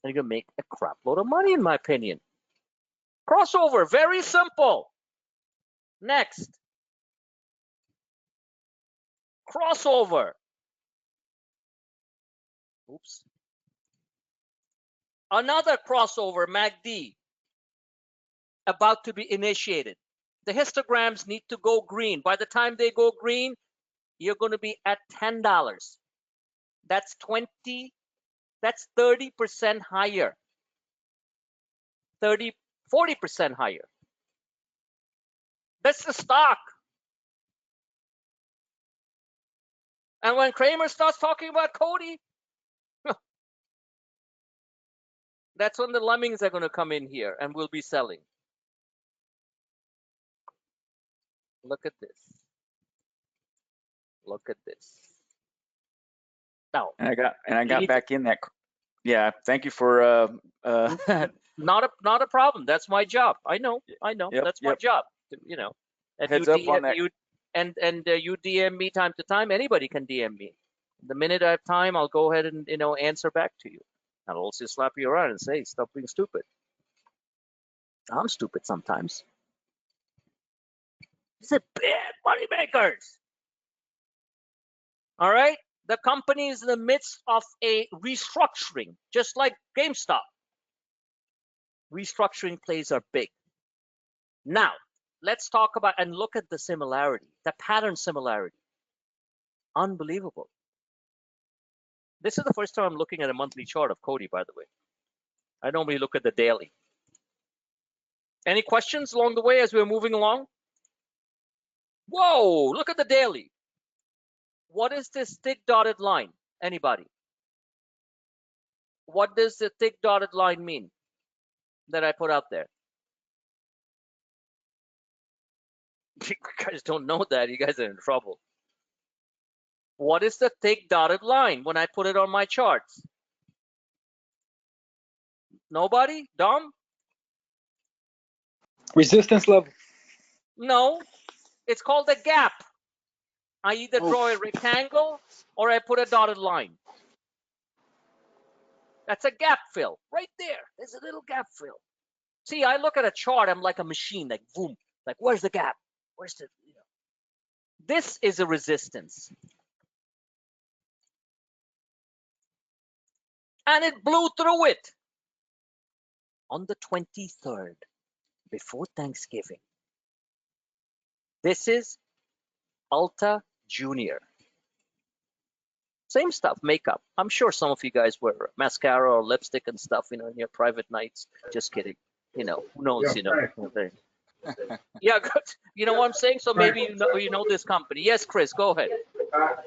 And you're going to make a crap load of money, in my opinion. Crossover, very simple. Next. Crossover. Oops. Another crossover, MACD, about to be initiated. The histograms need to go green. By the time they go green, you're going to be at $10. That's 30% higher. 40% higher. That's the stock. And when Kramer starts talking about Coty, that's when the lemmings are going to come in here and we'll be selling. Look at this. Look at this. Now,
And I got back in that. Yeah, thank you for
not a problem. That's my job. I know.
Yep,
That's my job. You know, and
Heads
you
up on
DM,
that.
you DM me time to time. Anybody can DM me. The minute I have time, I'll go ahead and answer back to you. I'll also slap you around and say, stop being stupid. I'm stupid sometimes. These are bad money makers. All right? The company is in the midst of a restructuring, just like GameStop. Restructuring plays are big. Now, let's talk about and look at the similarity, the pattern similarity. Unbelievable. This is the first time I'm looking at a monthly chart of Coty, by the way. I normally look at the daily. Any questions along the way as we're moving along? Whoa, look at the daily. What is this thick dotted line? Anybody? What does the thick dotted line mean that I put out there? You guys don't know that. You guys are in trouble. What is the thick dotted line when I put it on my charts? Nobody? Dom?
Resistance level.
No. It's called a gap. I either draw a rectangle or I put a dotted line. That's a gap fill right there. There's a little gap fill. See, I look at a chart. I'm like a machine, like boom. Like, where's the gap? Where's the, This is a resistance. And it blew through it on the 23rd, before Thanksgiving. This is Ulta Junior. Same stuff, makeup. I'm sure some of you guys wear mascara or lipstick and stuff, in your private nights. Just kidding. Who knows,
Frank.
Yeah, good. You know what I'm saying? So maybe you know this company. Yes, Chris, go ahead.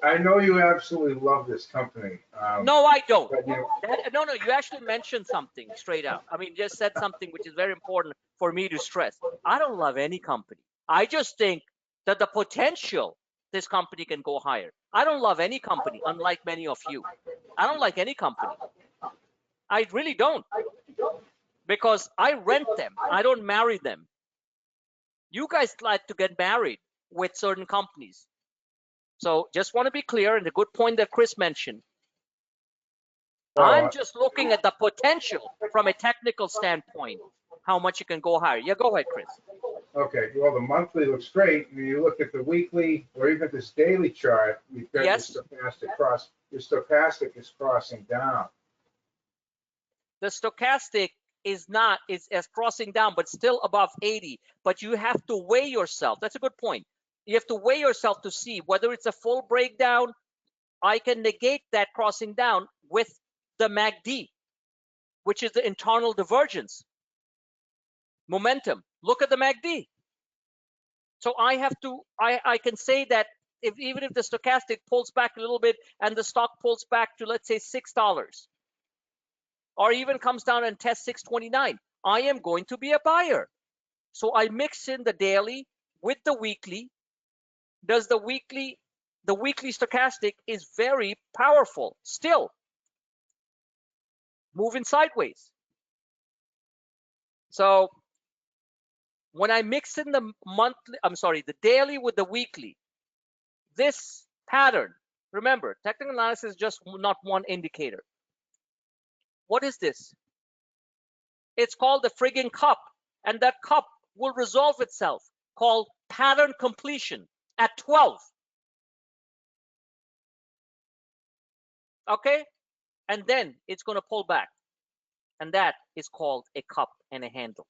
I know you absolutely love this company.
No, I don't.
But
No, you actually mentioned something straight out. I mean, just said something which is very important for me to stress. I don't love any company. I just think that the potential this company can go higher. I don't love any company, unlike many of you. I don't like any company. I really don't. Because I rent them. I don't marry them. You guys like to get married with certain companies. So just want to be clear, and the good point that Chris mentioned. I'm just looking at the potential from a technical standpoint, how much it can go higher. Yeah, go ahead, Chris.
Okay, well, the monthly looks great. When you look at the weekly or even this daily chart, you've got
Yes.
your stochastic cross. Your stochastic is crossing down.
The stochastic is crossing down, but still above 80. But you have to weigh yourself. That's a good point. You have to weigh yourself to see whether it's a full breakdown. I can negate that crossing down with the MACD, which is the internal divergence. Momentum. Look at the MACD. So I can say that even if the stochastic pulls back a little bit and the stock pulls back to, let's say, $6, or even comes down and tests 629, I am going to be a buyer. So I mix in the daily with the weekly. The weekly stochastic is very powerful still, moving sideways. So when I mix in the daily with the weekly, this pattern, remember, technical analysis is just not one indicator. What is this? It's called the friggin' cup, and that cup will resolve itself, called pattern completion at 12. Okay? and then it's going to pull back. And that is called a cup and a handle.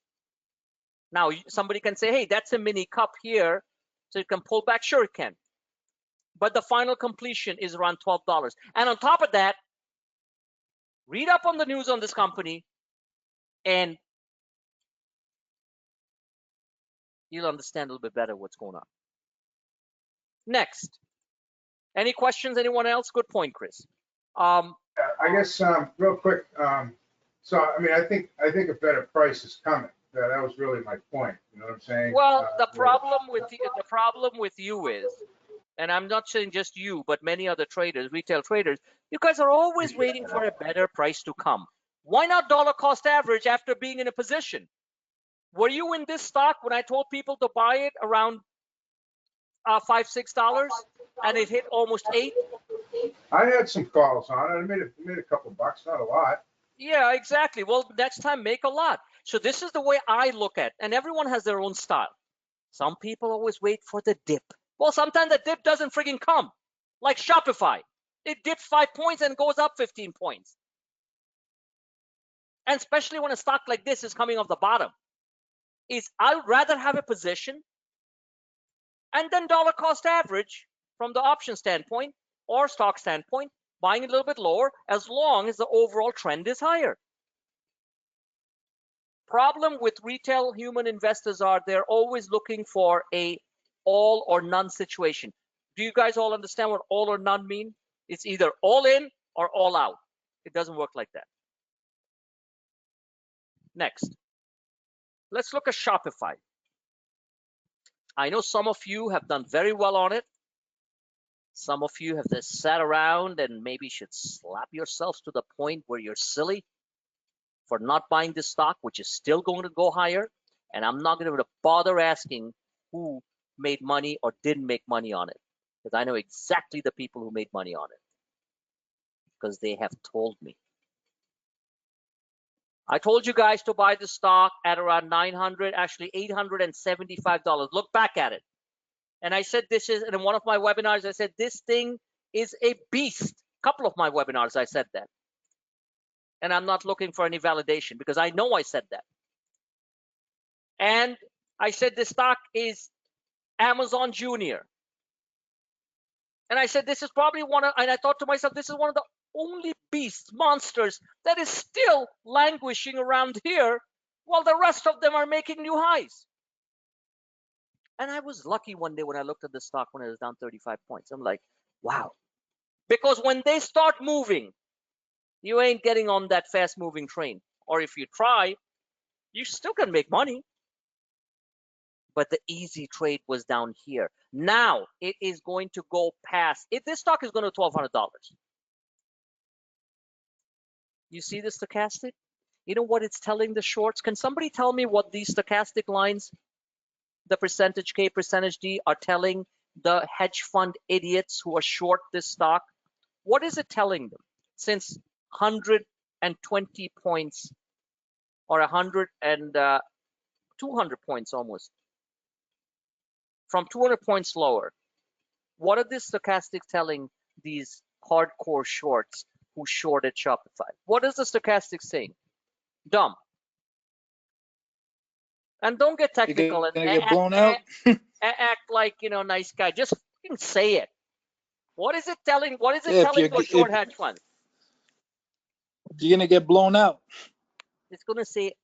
Now, somebody can say, hey, that's a mini cup here, so it can pull back. Sure, it can. But the final completion is around $12. And on top of that, read up on the news on this company, and you'll understand a little bit better what's going on. Next. Any questions? Anyone else? Good point, Chris.
I guess real quick. So I mean, I think a better price is coming. That was really my point. You know what I'm saying?
Well, the problem with you is, and I'm not saying just you, but many other traders, retail traders, you guys are always waiting for a better price to come. Why not dollar cost average after being in a position? Were you in this stock when I told people to buy it around $5, $6, and it hit almost $8?
I had some calls on it. I made a couple bucks, not a lot.
Yeah, exactly. Well, next time make a lot. So this is the way I look at it, and everyone has their own style. Some people always wait for the dip. Well, sometimes the dip doesn't friggin' come. Like Shopify. It dips 5 points and goes up 15 points. And especially when a stock like this is coming off the bottom, I'd rather have a position and then dollar cost average from the option standpoint or stock standpoint, buying a little bit lower as long as the overall trend is higher. Problem with retail human investors are they're always looking for a all or none situation. Do you guys all understand what all or none mean? It's either all in or all out. It doesn't work like that. Next, let's look at Shopify. I know some of you have done very well on it. Some of you have just sat around and maybe should slap yourselves to the point where you're silly for not buying this stock, which is still going to go higher. And I'm not going to bother asking who made money or didn't make money on it, because I know exactly the people who made money on it, because they have told me. I told you guys to buy the stock at around $900, actually $875. Look back at it. And I said this is, and in one of my webinars, I said this thing is a beast. A couple of my webinars, I said that. And I'm not looking for any validation because I know I said that. And I said this stock is Amazon Junior. And I said this is probably and I thought to myself, this is one of the only beasts, monsters, that is still languishing around here while the rest of them are making new highs. And I was lucky one day when I looked at the stock when it was down 35 points. I'm like, wow. Because when they start moving, you ain't getting on that fast moving train. Or if you try, you still can make money. But the easy trade was down here. Now it is going to go past. This stock is going to $1,200. You see the stochastic? You know what it's telling the shorts? Can somebody tell me what these stochastic lines, the percentage K, percentage D, are telling the hedge fund idiots who are short this stock? What is it telling them? Since 120 points or 200 points almost, from 200 points lower, what are the stochastics telling these hardcore shorts who shorted Shopify? What is the stochastic saying? Dumb. And don't get technical and
get blown out.
act like, nice guy. Just say it. What is it telling? What is it
Yeah,
telling your short hedge fund?
You're gonna get blown out.
It's gonna say,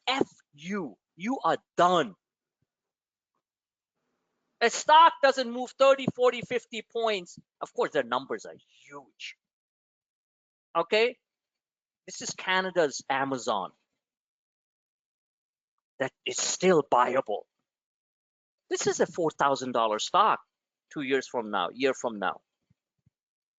F you. You are done. A stock doesn't move 30, 40, 50 points. Of course, their numbers are huge. Okay? This is Canada's Amazon. That is still buyable. This is a $4,000 stock 2 years from now, year from now.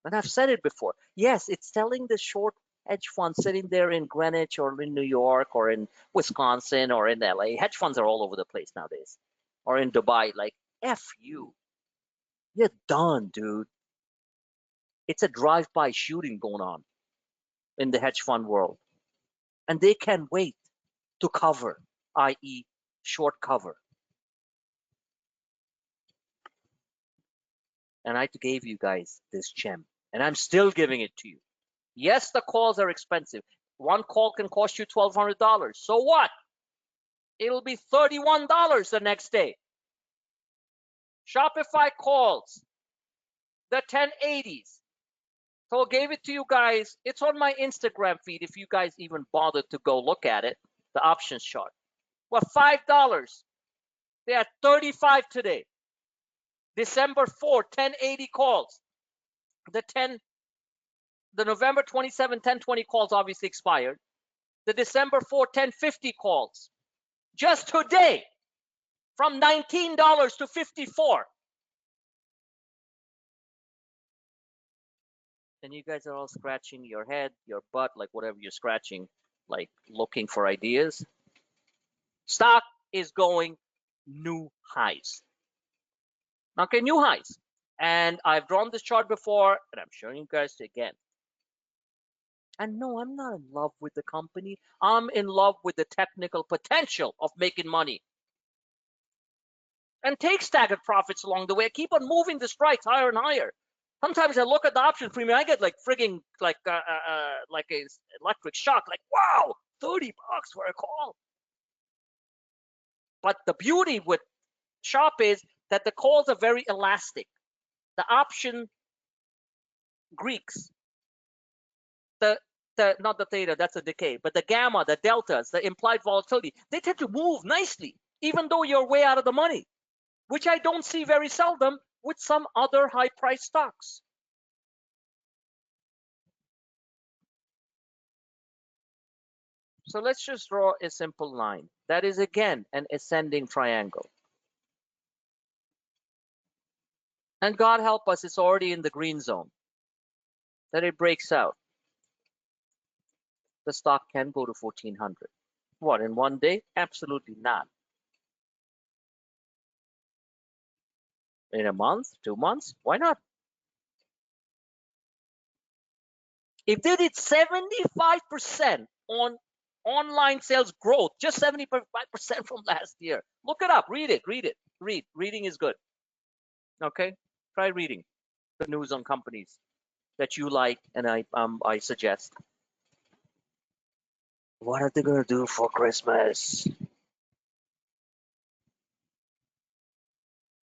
And I've said it before. Yes, it's telling the short hedge fund sitting there in Greenwich or in New York or in Wisconsin or in LA. Hedge funds are all over the place nowadays. Or in Dubai, like, F you. You're done, dude. It's a drive-by shooting going on in the hedge fund world. And they can wait to cover, i.e. short cover. And I gave you guys this gem. And I'm still giving it to you. Yes, the calls are expensive. One call can cost you $1,200. So what? It'll be $31 the next day. Shopify calls, the 1080s. So I gave it to you guys. It's on my Instagram feed if you guys even bothered to go look at it, the options chart. Well, $5. They are 35 today. December 4, 1080 calls. The November 27, 1020 calls obviously expired. The December 4, 1050 calls. Just today, from $19 to $54. And you guys are all scratching your head, your butt, like whatever you're scratching, like looking for ideas. Stock is going new highs. Okay, new highs. And I've drawn this chart before, and I'm showing you guys again. And no, I'm not in love with the company. I'm in love with the technical potential of making money. And take staggered profits along the way. Keep on moving the strikes higher and higher. Sometimes I look at the option premium, I get like frigging like a electric shock. Like, wow, $30 for a call. But the beauty with Shop is that the calls are very elastic. The option Greeks, not the theta, that's a decay, but the gamma, the deltas, the implied volatility, they tend to move nicely, even though you're way out of the money, which I don't see very seldom with some other high price stocks. So let's just draw a simple line. That is again an ascending triangle. And God help us, it's already in the green zone. That it breaks out. The stock can go to 1400. What, in one day? Absolutely not. In a month, 2 months? Why not? If they did 75% on online sales growth, just 75% from last year. Look it up, read it. Reading is good. Okay? Try reading the news on companies that you like and I suggest. What are they gonna do for Christmas?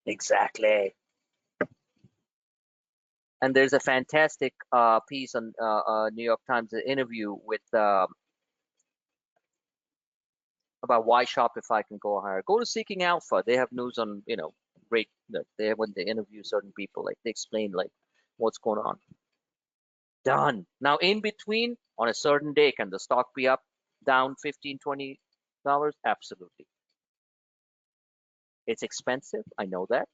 Exactly. And there's a fantastic piece on New York Times, an interview with about why Shopify can go higher. Go to Seeking Alpha. They have news on, rate. When they interview certain people, like they explain like what's going on. Done. Now in between, on a certain day, can the stock be up, down $15, $20? Absolutely. It's expensive. I know that.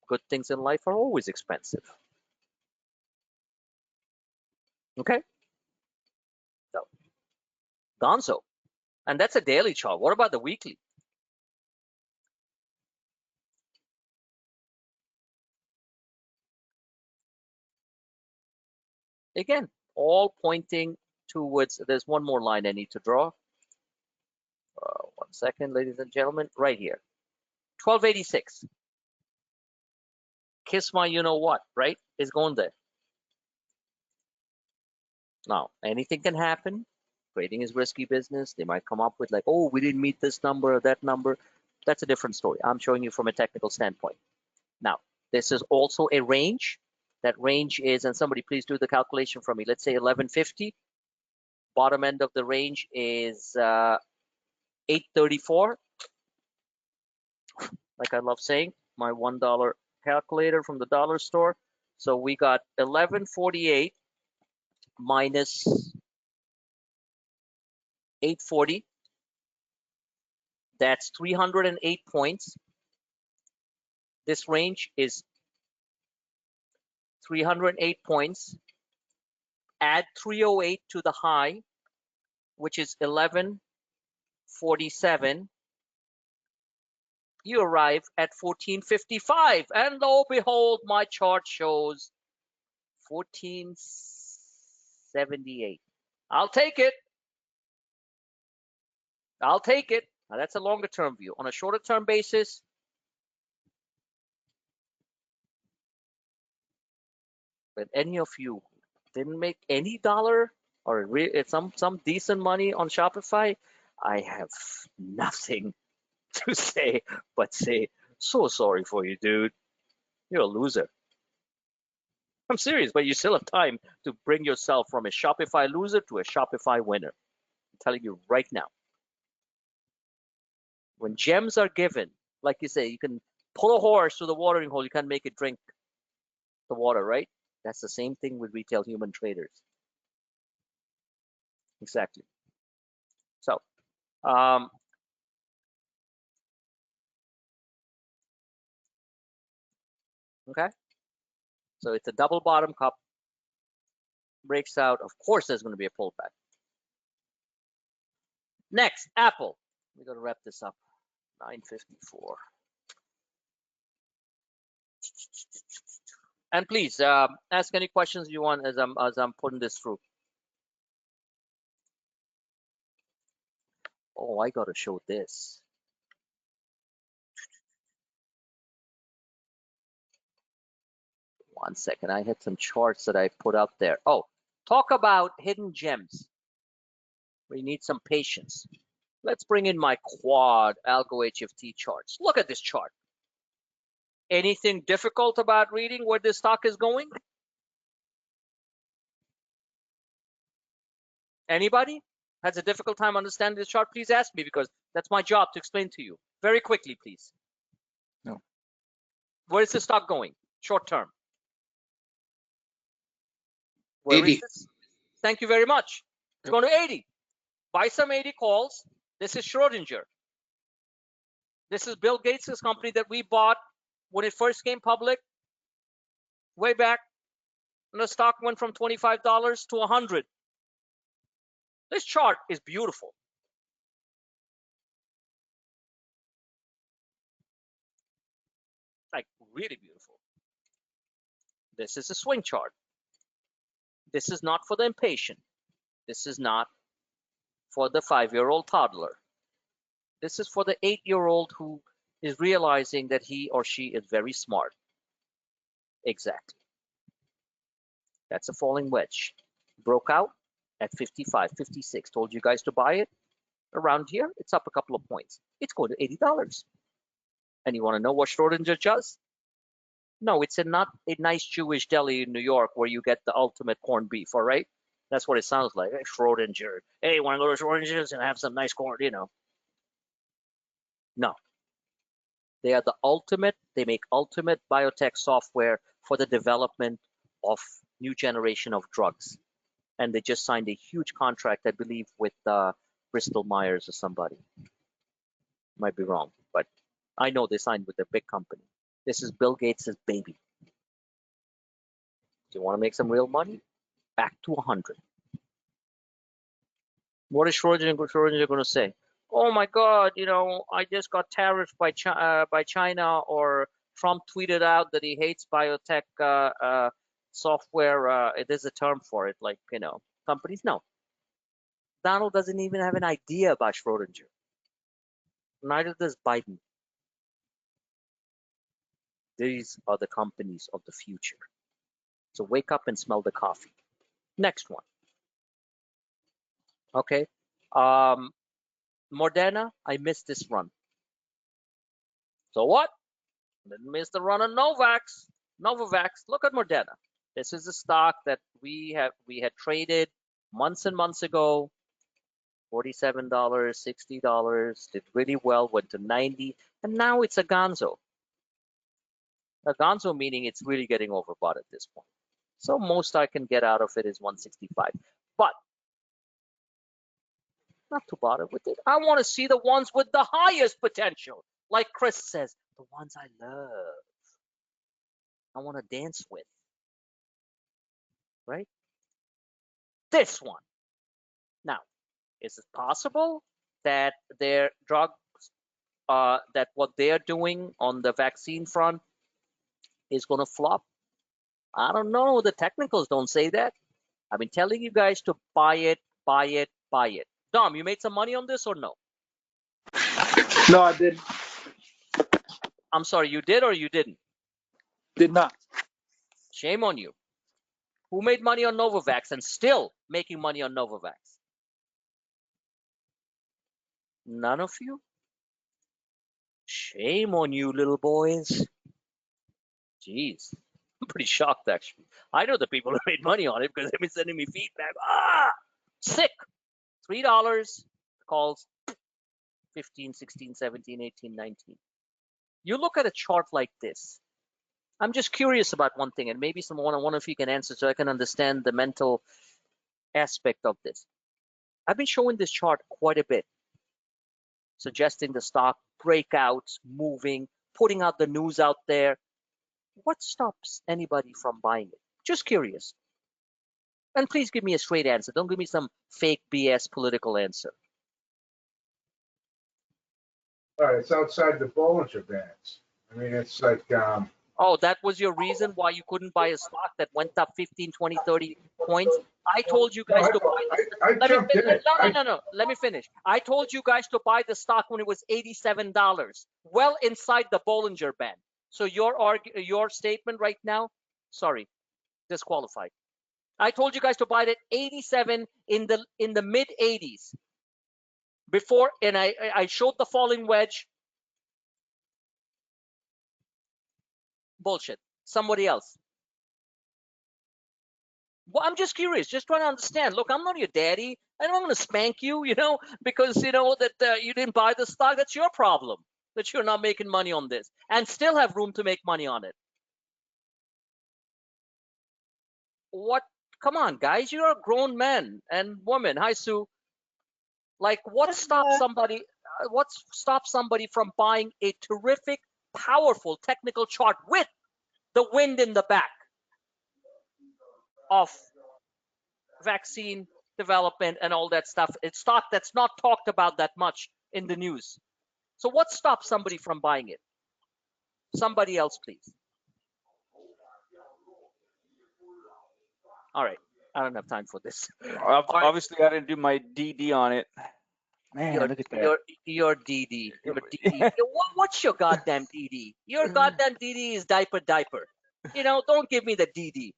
Good things in life are always expensive. Okay. So, gonzo. And that's a daily chart. What about the weekly? Again, all pointing towards, there's one more line I need to draw. 1 second, ladies and gentlemen, right here. 1286. Kiss my you know what, right? Is going there. Now, anything can happen. Trading is risky business. They might come up with like, oh, we didn't meet this number or that number. That's a different story. I'm showing you from a technical standpoint. Now, this is also a range. That range is, and somebody please do the calculation for me. Let's say 1150. Bottom end of the range is 834. Like I love saying, my $1 calculator from the dollar store. So we got 1148 minus 840. That's 308 points. This range is 308 points. Add 308 to the high, which is 1147. You arrive at 1455. And lo and behold, my chart shows 1478. I'll take it. I'll take it. Now that's a longer term view. On a shorter term basis, with any of you didn't make any dollar or it's some decent money on Shopify, I have nothing to say but say, so sorry for you, dude. You're a loser. I'm serious, but you still have time to bring yourself from a Shopify loser to a Shopify winner. I'm telling you right now. When gems are given, like you say, you can pull a horse to the watering hole, you can't make it drink the water, right? That's the same thing with retail human traders. Exactly. So, okay. So it's a double bottom cup, breaks out. Of course, there's going to be a pullback. Next, Aapl. We got to wrap this up. 9:54. And please ask any questions you want as I'm putting this through. Oh, I got to show this. One second. I had some charts that I put up there. Oh, talk about hidden gems. We need some patience. Let's bring in my quad algo HFT charts. Look at this chart. Anything difficult about reading where this stock is going? Anybody has a difficult time understanding this chart? Please ask me because that's my job to explain to you. Very quickly, please.
No.
Where is the stock going? Short term. Where
80.
is this? Thank you very much. It's going to 80. Buy some 80 calls. This is Schrodinger. This is Bill Gates' company that we bought when it first came public way back. And the stock went from $25 to $100. This chart is beautiful. Like really beautiful. This is a swing chart. This is not for the impatient. This is not for the 5-year-old toddler. This is for the 8-year-old who is realizing that he or she is very smart. Exactly. That's a falling wedge. Broke out at 55, 56. Told you guys to buy it. Around here, it's up a couple of points. It's going to $80. And you want to know what Schrodinger does? No, it's not a nice Jewish deli in New York where you get the ultimate corned beef, all right? That's what it sounds like. Hey, Schrodinger. Hey, want to go to Schrodinger's and have some nice corn, No. They are the ultimate, they make ultimate biotech software for the development of new generation of drugs. And they just signed a huge contract, I believe, with Bristol Myers or somebody. Might be wrong, but I know they signed with a big company. This is Bill Gates' baby. Do you want to make some real money? Back to 100. What is Schrodinger going to say? Oh my God, I just got tariffed by China, or Trump tweeted out that he hates biotech software. There's a term for it, like, companies. No. Donald doesn't even have an idea about Schrodinger. Neither does Biden. These are the companies of the future. So wake up and smell the coffee. Next one. Okay. Moderna, I missed this run. So what? Didn't miss the run on Novavax. Look at Moderna. This is a stock that we had traded months and months ago. $47, $60, did really well, went to 90, and now it's a gonzo. A gonzo meaning it's really getting overbought at this point. So most I can get out of it is 165. But not too bothered with it. I want to see the ones with the highest potential. Like Chris says, the ones I love. I want to dance with. Right? This one. Now, is it possible that their drugs, that what they're doing on the vaccine front is going to flop? I don't know. The technicals don't say that. I've been telling you guys to buy it, buy it, buy it. Dom, you made some money on this or no?
No, I didn't.
I'm sorry, you did or you didn't?
Did not.
Shame on you. Who made money on Novavax and still making money on Novavax? None of you? Shame on you, little boys. Jeez, I'm pretty shocked actually. I know the people who made money on it because they've been sending me feedback. Sick. $3 calls 15, 16, 17, 18, 19. You look at a chart like this. I'm just curious about one thing, and maybe one of you can answer so I can understand the mental aspect of this. I've been showing this chart quite a bit, suggesting the stock breakouts, moving, putting out the news out there. What stops anybody from buying it? Just curious. And please give me a straight answer. Don't give me some fake BS political answer.
All right, it's outside the Bollinger Bands. I mean, it's like,
Oh, that was your reason why you couldn't buy a stock that went up 15, 20, 30 points? I told you guys to buy this.
I jumped in.
No. Let me finish. I told you guys to buy the stock when it was $87, well inside the Bollinger Band. So your statement right now, sorry, disqualified. I told you guys to buy it at 87 in the mid 80s before, and I showed the falling wedge. Bullshit. Somebody else. Well, I'm just curious, just trying to understand. Look, I'm not your daddy. I'm not going to spank you, because that you didn't buy the stock. That's your problem. That you're not making money on this and still have room to make money on it. What? Come on, guys. You're a grown man and woman. Hi, Sue. Like, what stops somebody? What stops somebody from buying a terrific, powerful technical chart with the wind in the back of vaccine development and all that stuff? It's stock that's not talked about that much in the news. So what stops somebody from buying it? Somebody else, please. All right. I don't have time for this.
Obviously, I didn't do my DD on it. Man, look at that.
Your DD. Your DD. What's your goddamn DD? Your goddamn DD is diaper. Don't give me the DD.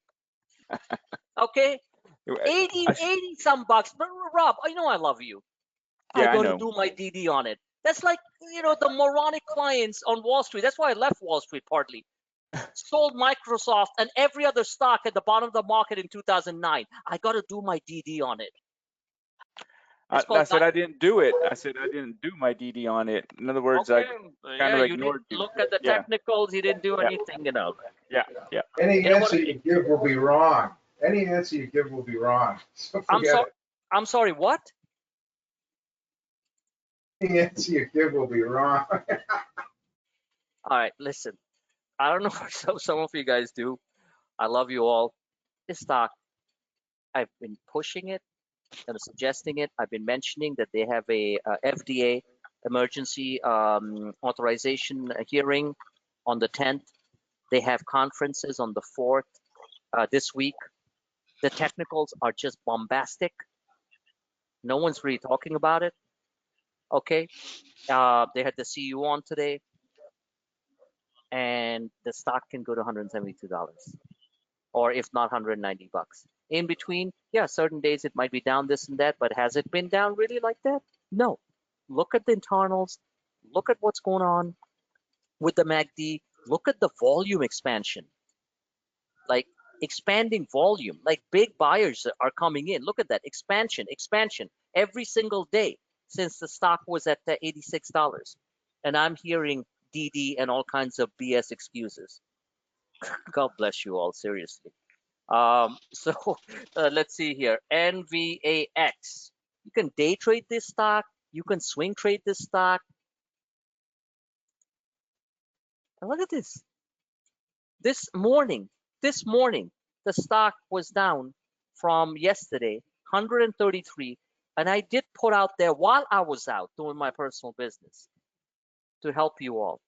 Okay? 80 some bucks. But Rob, I know I love you.
Yeah,
I gotta do my DD on it. That's like, the moronic clients on Wall Street. That's why I left Wall Street partly. Sold Microsoft and every other stock at the bottom of the market in 2009. I gotta do my DD on it.
I said I didn't do it. I said I didn't do my DD on it. In other words,
okay.
I kind of ignored you.
Look at the technicals. He didn't do anything,
Yeah.
Any answer you give will be wrong. Any answer you give will be wrong. So
I'm sorry, what?
Any answer you give will be wrong.
All right, listen. I don't know what some of you guys do. I love you all. This stock, I've been pushing it and suggesting it. I've been mentioning that they have a FDA emergency authorization hearing on the 10th. They have conferences on the 4th this week. The technicals are just bombastic. No one's really talking about it. Okay. They had the CEO on today, and the stock can go to $172, or if not $190. In between, yeah, certain days it might be down this and that, but has it been down really like that? No. Look at the internals. Look at what's going on with the MACD. Look at the volume expansion. Like expanding volume, like big buyers are coming in. Look at that expansion every single day since the stock was at $86. And I'm hearing DD and all kinds of BS excuses. God bless you all, seriously. Let's see here. NVAX. You can day trade this stock. You can swing trade this stock. And look at this. This morning, the stock was down from yesterday, 133. And I did put out there while I was out doing my personal business to help you all.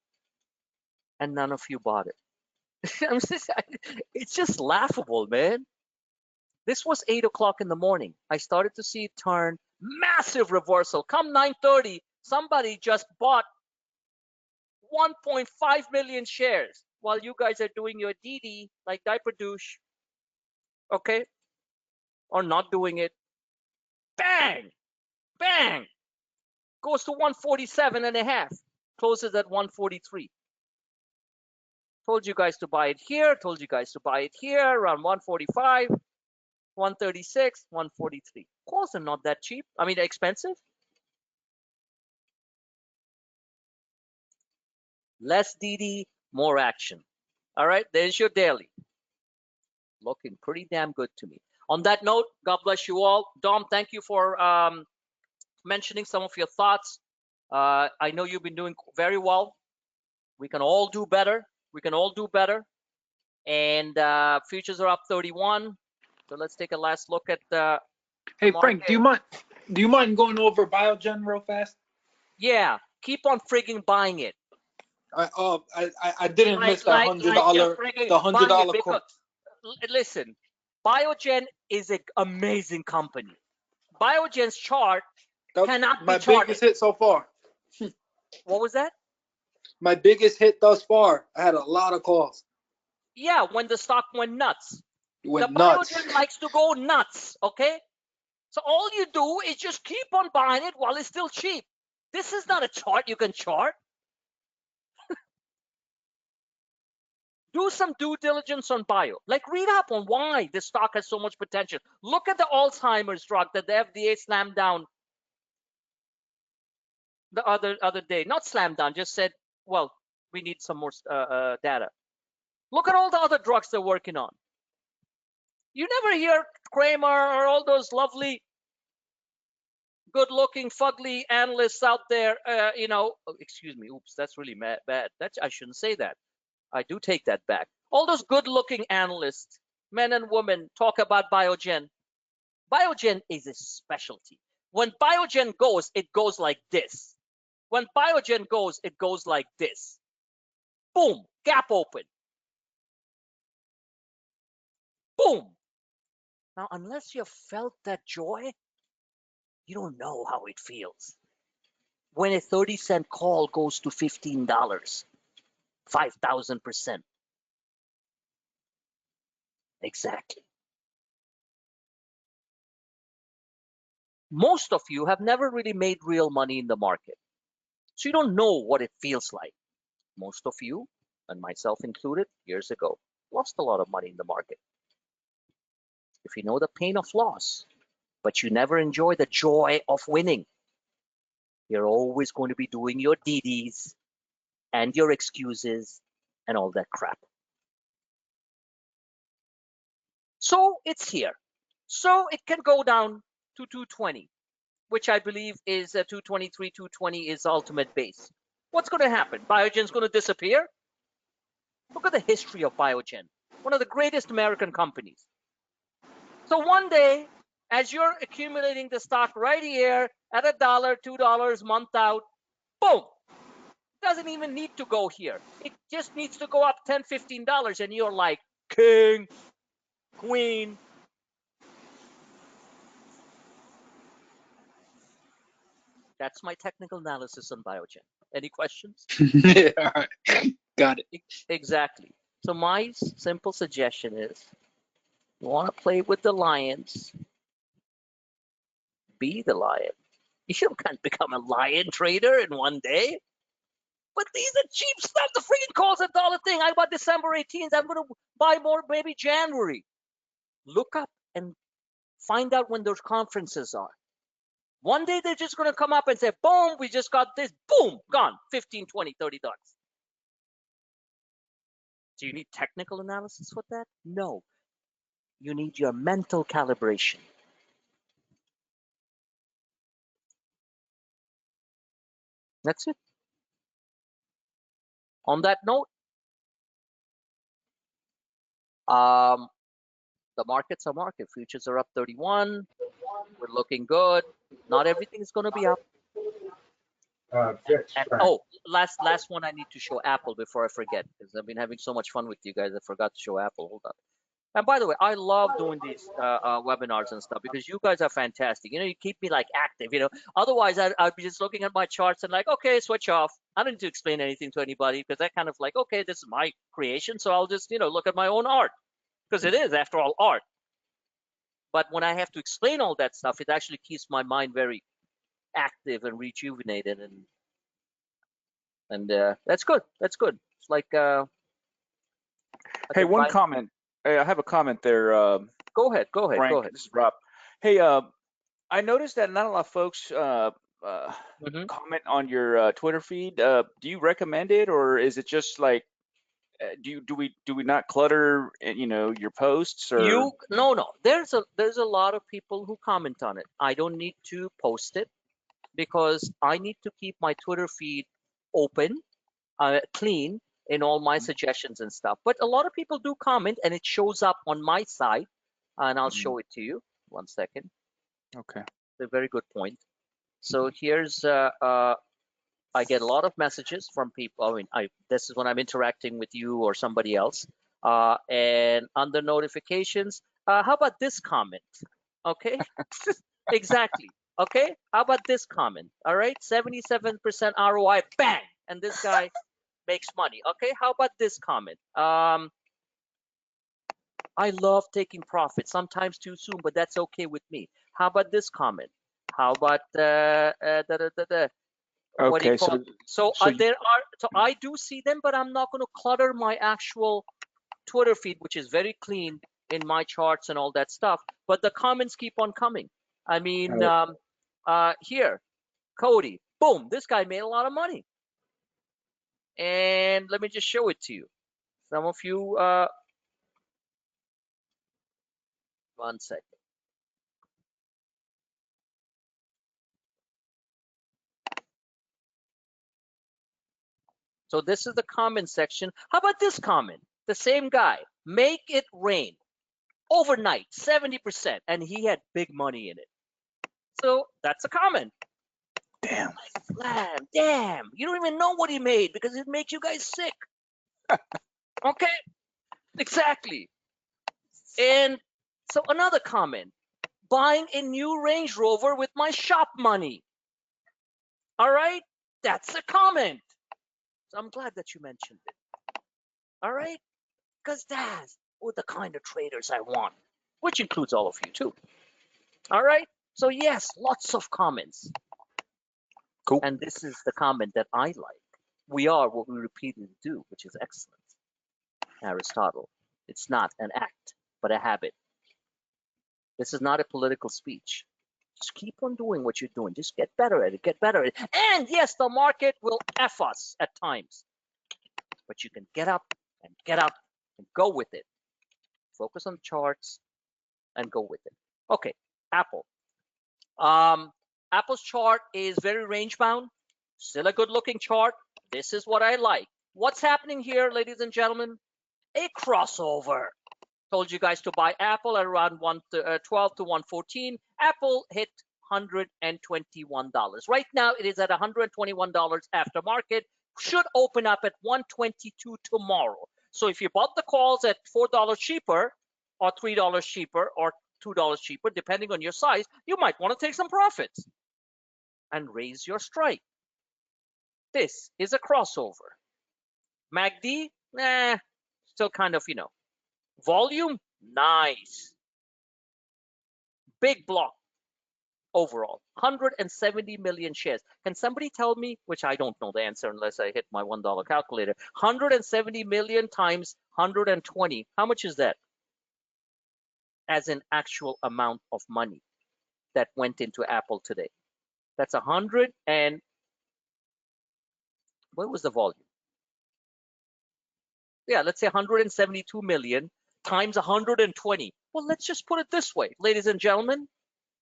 And none of you bought it. It's just laughable, man. This was 8 o'clock in the morning. I started to see it turn, massive reversal. Come 9:30, somebody just bought 1.5 million shares while you guys are doing your DD like diaper douche. okay, or not doing it, bang, bang, goes to 147.5, closes at 143. Told you guys to buy it here, told you guys to buy it here, around 145, 136, 143. Calls are not that cheap. I mean, expensive. Less DD, more action. All right, there's your daily. Looking pretty damn good to me. On that note, God bless you all. Dom, thank you for mentioning some of your thoughts. I know you've been doing very well. We can all do better. We can all do better. And futures are up 31. So let's take a last look at the
Hey
market.
Frank, do you mind going over Biogen real fast?
Yeah, keep on frigging buying it.
I didn't miss that
Like
$100
frigging
the
buying it
$100
because
quote.
listen, Biogen is an amazing company. Biogen's chart
That's
cannot
my
be charted.
biggest hit so far.
What was that?
My biggest hit thus far. I had a lot of calls.
Yeah, when the stock went nuts.
It went
The
nuts.
Biogen likes to go nuts, okay? So all you do is just keep on buying it while it's still cheap. This is not a chart you can chart. Do some due diligence on bio. Like read up on why this stock has so much potential. Look at the Alzheimer's drug that the FDA slammed down the other day. Not slammed down, just said, well, we need some more data. Look at all the other drugs they're working on. You never hear Kramer or all those lovely, good-looking, fugly analysts out there. Oh, excuse me. Oops, that's really bad. I shouldn't say that. I do take that back. All those good-looking analysts, men and women, talk about Biogen. Biogen is a specialty. When Biogen goes, it goes like this. When Biogen goes, it goes like this. Boom, gap open. Boom. Now, unless you've felt that joy, you don't know how it feels. When a 30-cent call goes to $15, 5,000%. Exactly. Most of you have never really made real money in the market. So you don't know what it feels like. Most of you, and myself included, years ago, lost a lot of money in the market. If you know the pain of loss, but you never enjoy the joy of winning, you're always going to be doing your DDs and your excuses and all that crap. So it's here. So it can go down to 220, which I believe is 223, 220 is ultimate base. What's going to happen? Biogen's going to disappear? Look at the history of Biogen, one of the greatest American companies. So one day, as you're accumulating the stock right here at $1, $2, month out, boom, doesn't even need to go here. It just needs to go up $10, $15, and you're like, king, queen. That's my technical analysis on Biogen. Any questions?
Yeah, all right. Got it.
Exactly. So my simple suggestion is, you want to play with the lions, be the lion. You can't become a lion trader in one day. But these are cheap stuff. The freaking calls $1 thing. I bought December 18th. I'm going to buy more maybe January. Look up and find out when those conferences are. One day they're just going to come up and say, boom, we just got this. Boom, gone. 15, 20, $30. Do you need technical analysis for that? No. You need your mental calibration. That's it. On that note, the markets are market. Futures are up 31. We're looking good. Not everything is going to be up.
Fitz,
And,
Frank.
last one I need to show Aapl before I forget, because I've been having so much fun with you guys. I forgot to show Aapl. Hold on. And by the way, I love doing these webinars and stuff because you guys are fantastic. You keep me like active. Otherwise I'd be just looking at my charts and like, okay, switch off. I don't need to explain anything to anybody because I kind of like, okay, this is my creation, so I'll just look at my own art because it is, after all, art. But when I have to explain all that stuff, it actually keeps my mind very active and rejuvenated, and that's good. That's good. It's like I
Hey,
can
one
find.
comment. Hey, I have a comment there,
Go ahead. Go ahead. Go
Frank.
ahead.
This is Rob. Hey, I noticed that not a lot of folks
Hmm.
comment on your Twitter feed. Do you recommend it, or is it just like do we not clutter your posts or?
No. There's a lot of people who comment on it. I don't need to post it because I need to keep my Twitter feed open, clean in all my suggestions and stuff. But a lot of people do comment, and it shows up on my side, and I'll
Mhm.
show it to you. 1 second.
Okay.
It's a very good point. So here's I get a lot of messages from people. I mean, this is when I'm interacting with you or somebody else. And under notifications, how about this comment? Okay, exactly. Okay, how about this comment? All right, 77% ROI, bang, and this guy makes money. Okay, how about this comment? I love taking profit, sometimes too soon, but that's okay with me. How about this comment? How about what do you
Okay.
call it? So
So you,
so I do see them, but I'm not going to clutter my actual Twitter feed, which is very clean in my charts and all that stuff. But the comments keep on coming. I mean, here, Coty, boom, this guy made a lot of money. And let me just show it to you. Some of you, 1 second. So this is the comment section. How about this comment? The same guy, make it rain overnight, 70%, and he had big money in it. So that's a comment.
damn.
Damn, you don't even know what he made because it makes you guys sick. Okay, exactly. And so another comment, buying a new Range Rover with my shop money. All right, that's a comment. So I'm glad that you mentioned it. All right, because that's the kind of traders I want, which includes all of you too. All right, so yes, lots of comments.
Cool.
And this is the comment that I like. We are what we repeatedly do, which is excellent. Aristotle. It's not an act, but a habit. This is not a political speech. Just keep on doing what you're doing. Just get better at it. Get better at it. And yes, the market will F us at times, but you can get up and go with it. Focus on the charts and go with it. Okay, Apple. Apple's chart is very range bound. Still a good looking chart. This is what I like. What's happening here, ladies and gentlemen? A crossover. Told you guys to buy Apple at around 112 to 114. Apple hit $121. Right now, it is at $121 after market. Should open up at 122 tomorrow. So if you bought the calls at $4 cheaper, or $3 cheaper, or $2 cheaper, depending on your size, you might want to take some profits and raise your strike. This is a crossover. MACD, still kind of, volume, nice. Big block overall, 170 million shares. Can somebody tell me, which I don't know the answer unless I hit my $1 calculator, 170 million times 120, how much is that as an actual amount of money that went into Apple today? That's 100 and, what was the volume? Yeah, let's say 172 million times 120. Well, let's just put it this way, ladies and gentlemen.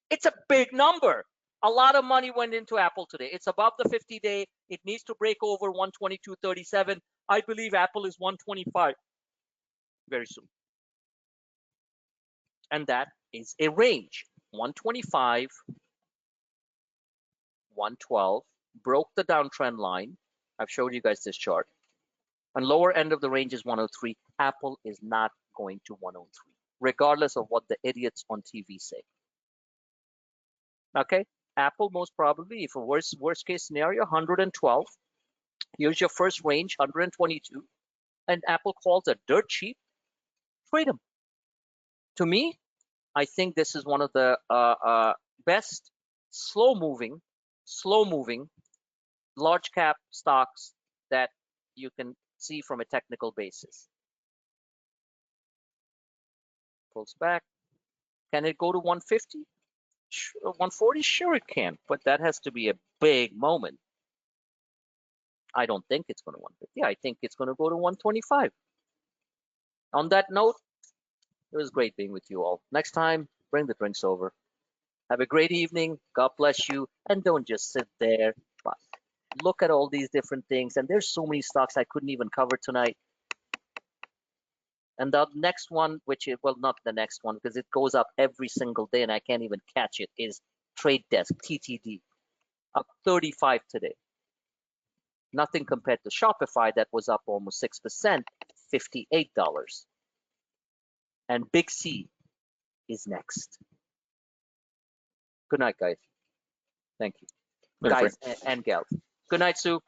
It's a big number. A lot of money went into Apple today. It's above the 50-day. It needs to break over 122.37. I believe Apple is 125 very soon. And that is a range. 125, 112, broke the downtrend line. I've showed you guys this chart. And lower end of the range is 103. Apple is not going to 103, regardless of what the idiots on TV say. Okay, Apple most probably, if a worst case scenario, 112. Here's your first range, 122. And Apple calls it dirt cheap. Trade them. To me, I think this is one of the best slow-moving, large cap stocks that you can see from a technical basis. Pulls back. Can it go to 150? 140? Sure it can, but that has to be a big moment. I don't think it's going to 150. I think it's going to go to 125. On that note, it was great being with you all. Next time, bring the drinks over. Have a great evening. God bless you. And don't just sit there, but look at all these different things. And there's so many stocks I couldn't even cover tonight. And the next one, which is, well, not the next one, because it goes up every single day and I can't even catch it, is Trade Desk, TTD, up 35 today. Nothing compared to Shopify that was up almost 6%, $58. And Big C is next. Good night, guys. Thank you.
Later,
Guys
Frank.
and gals. Good night, Sue.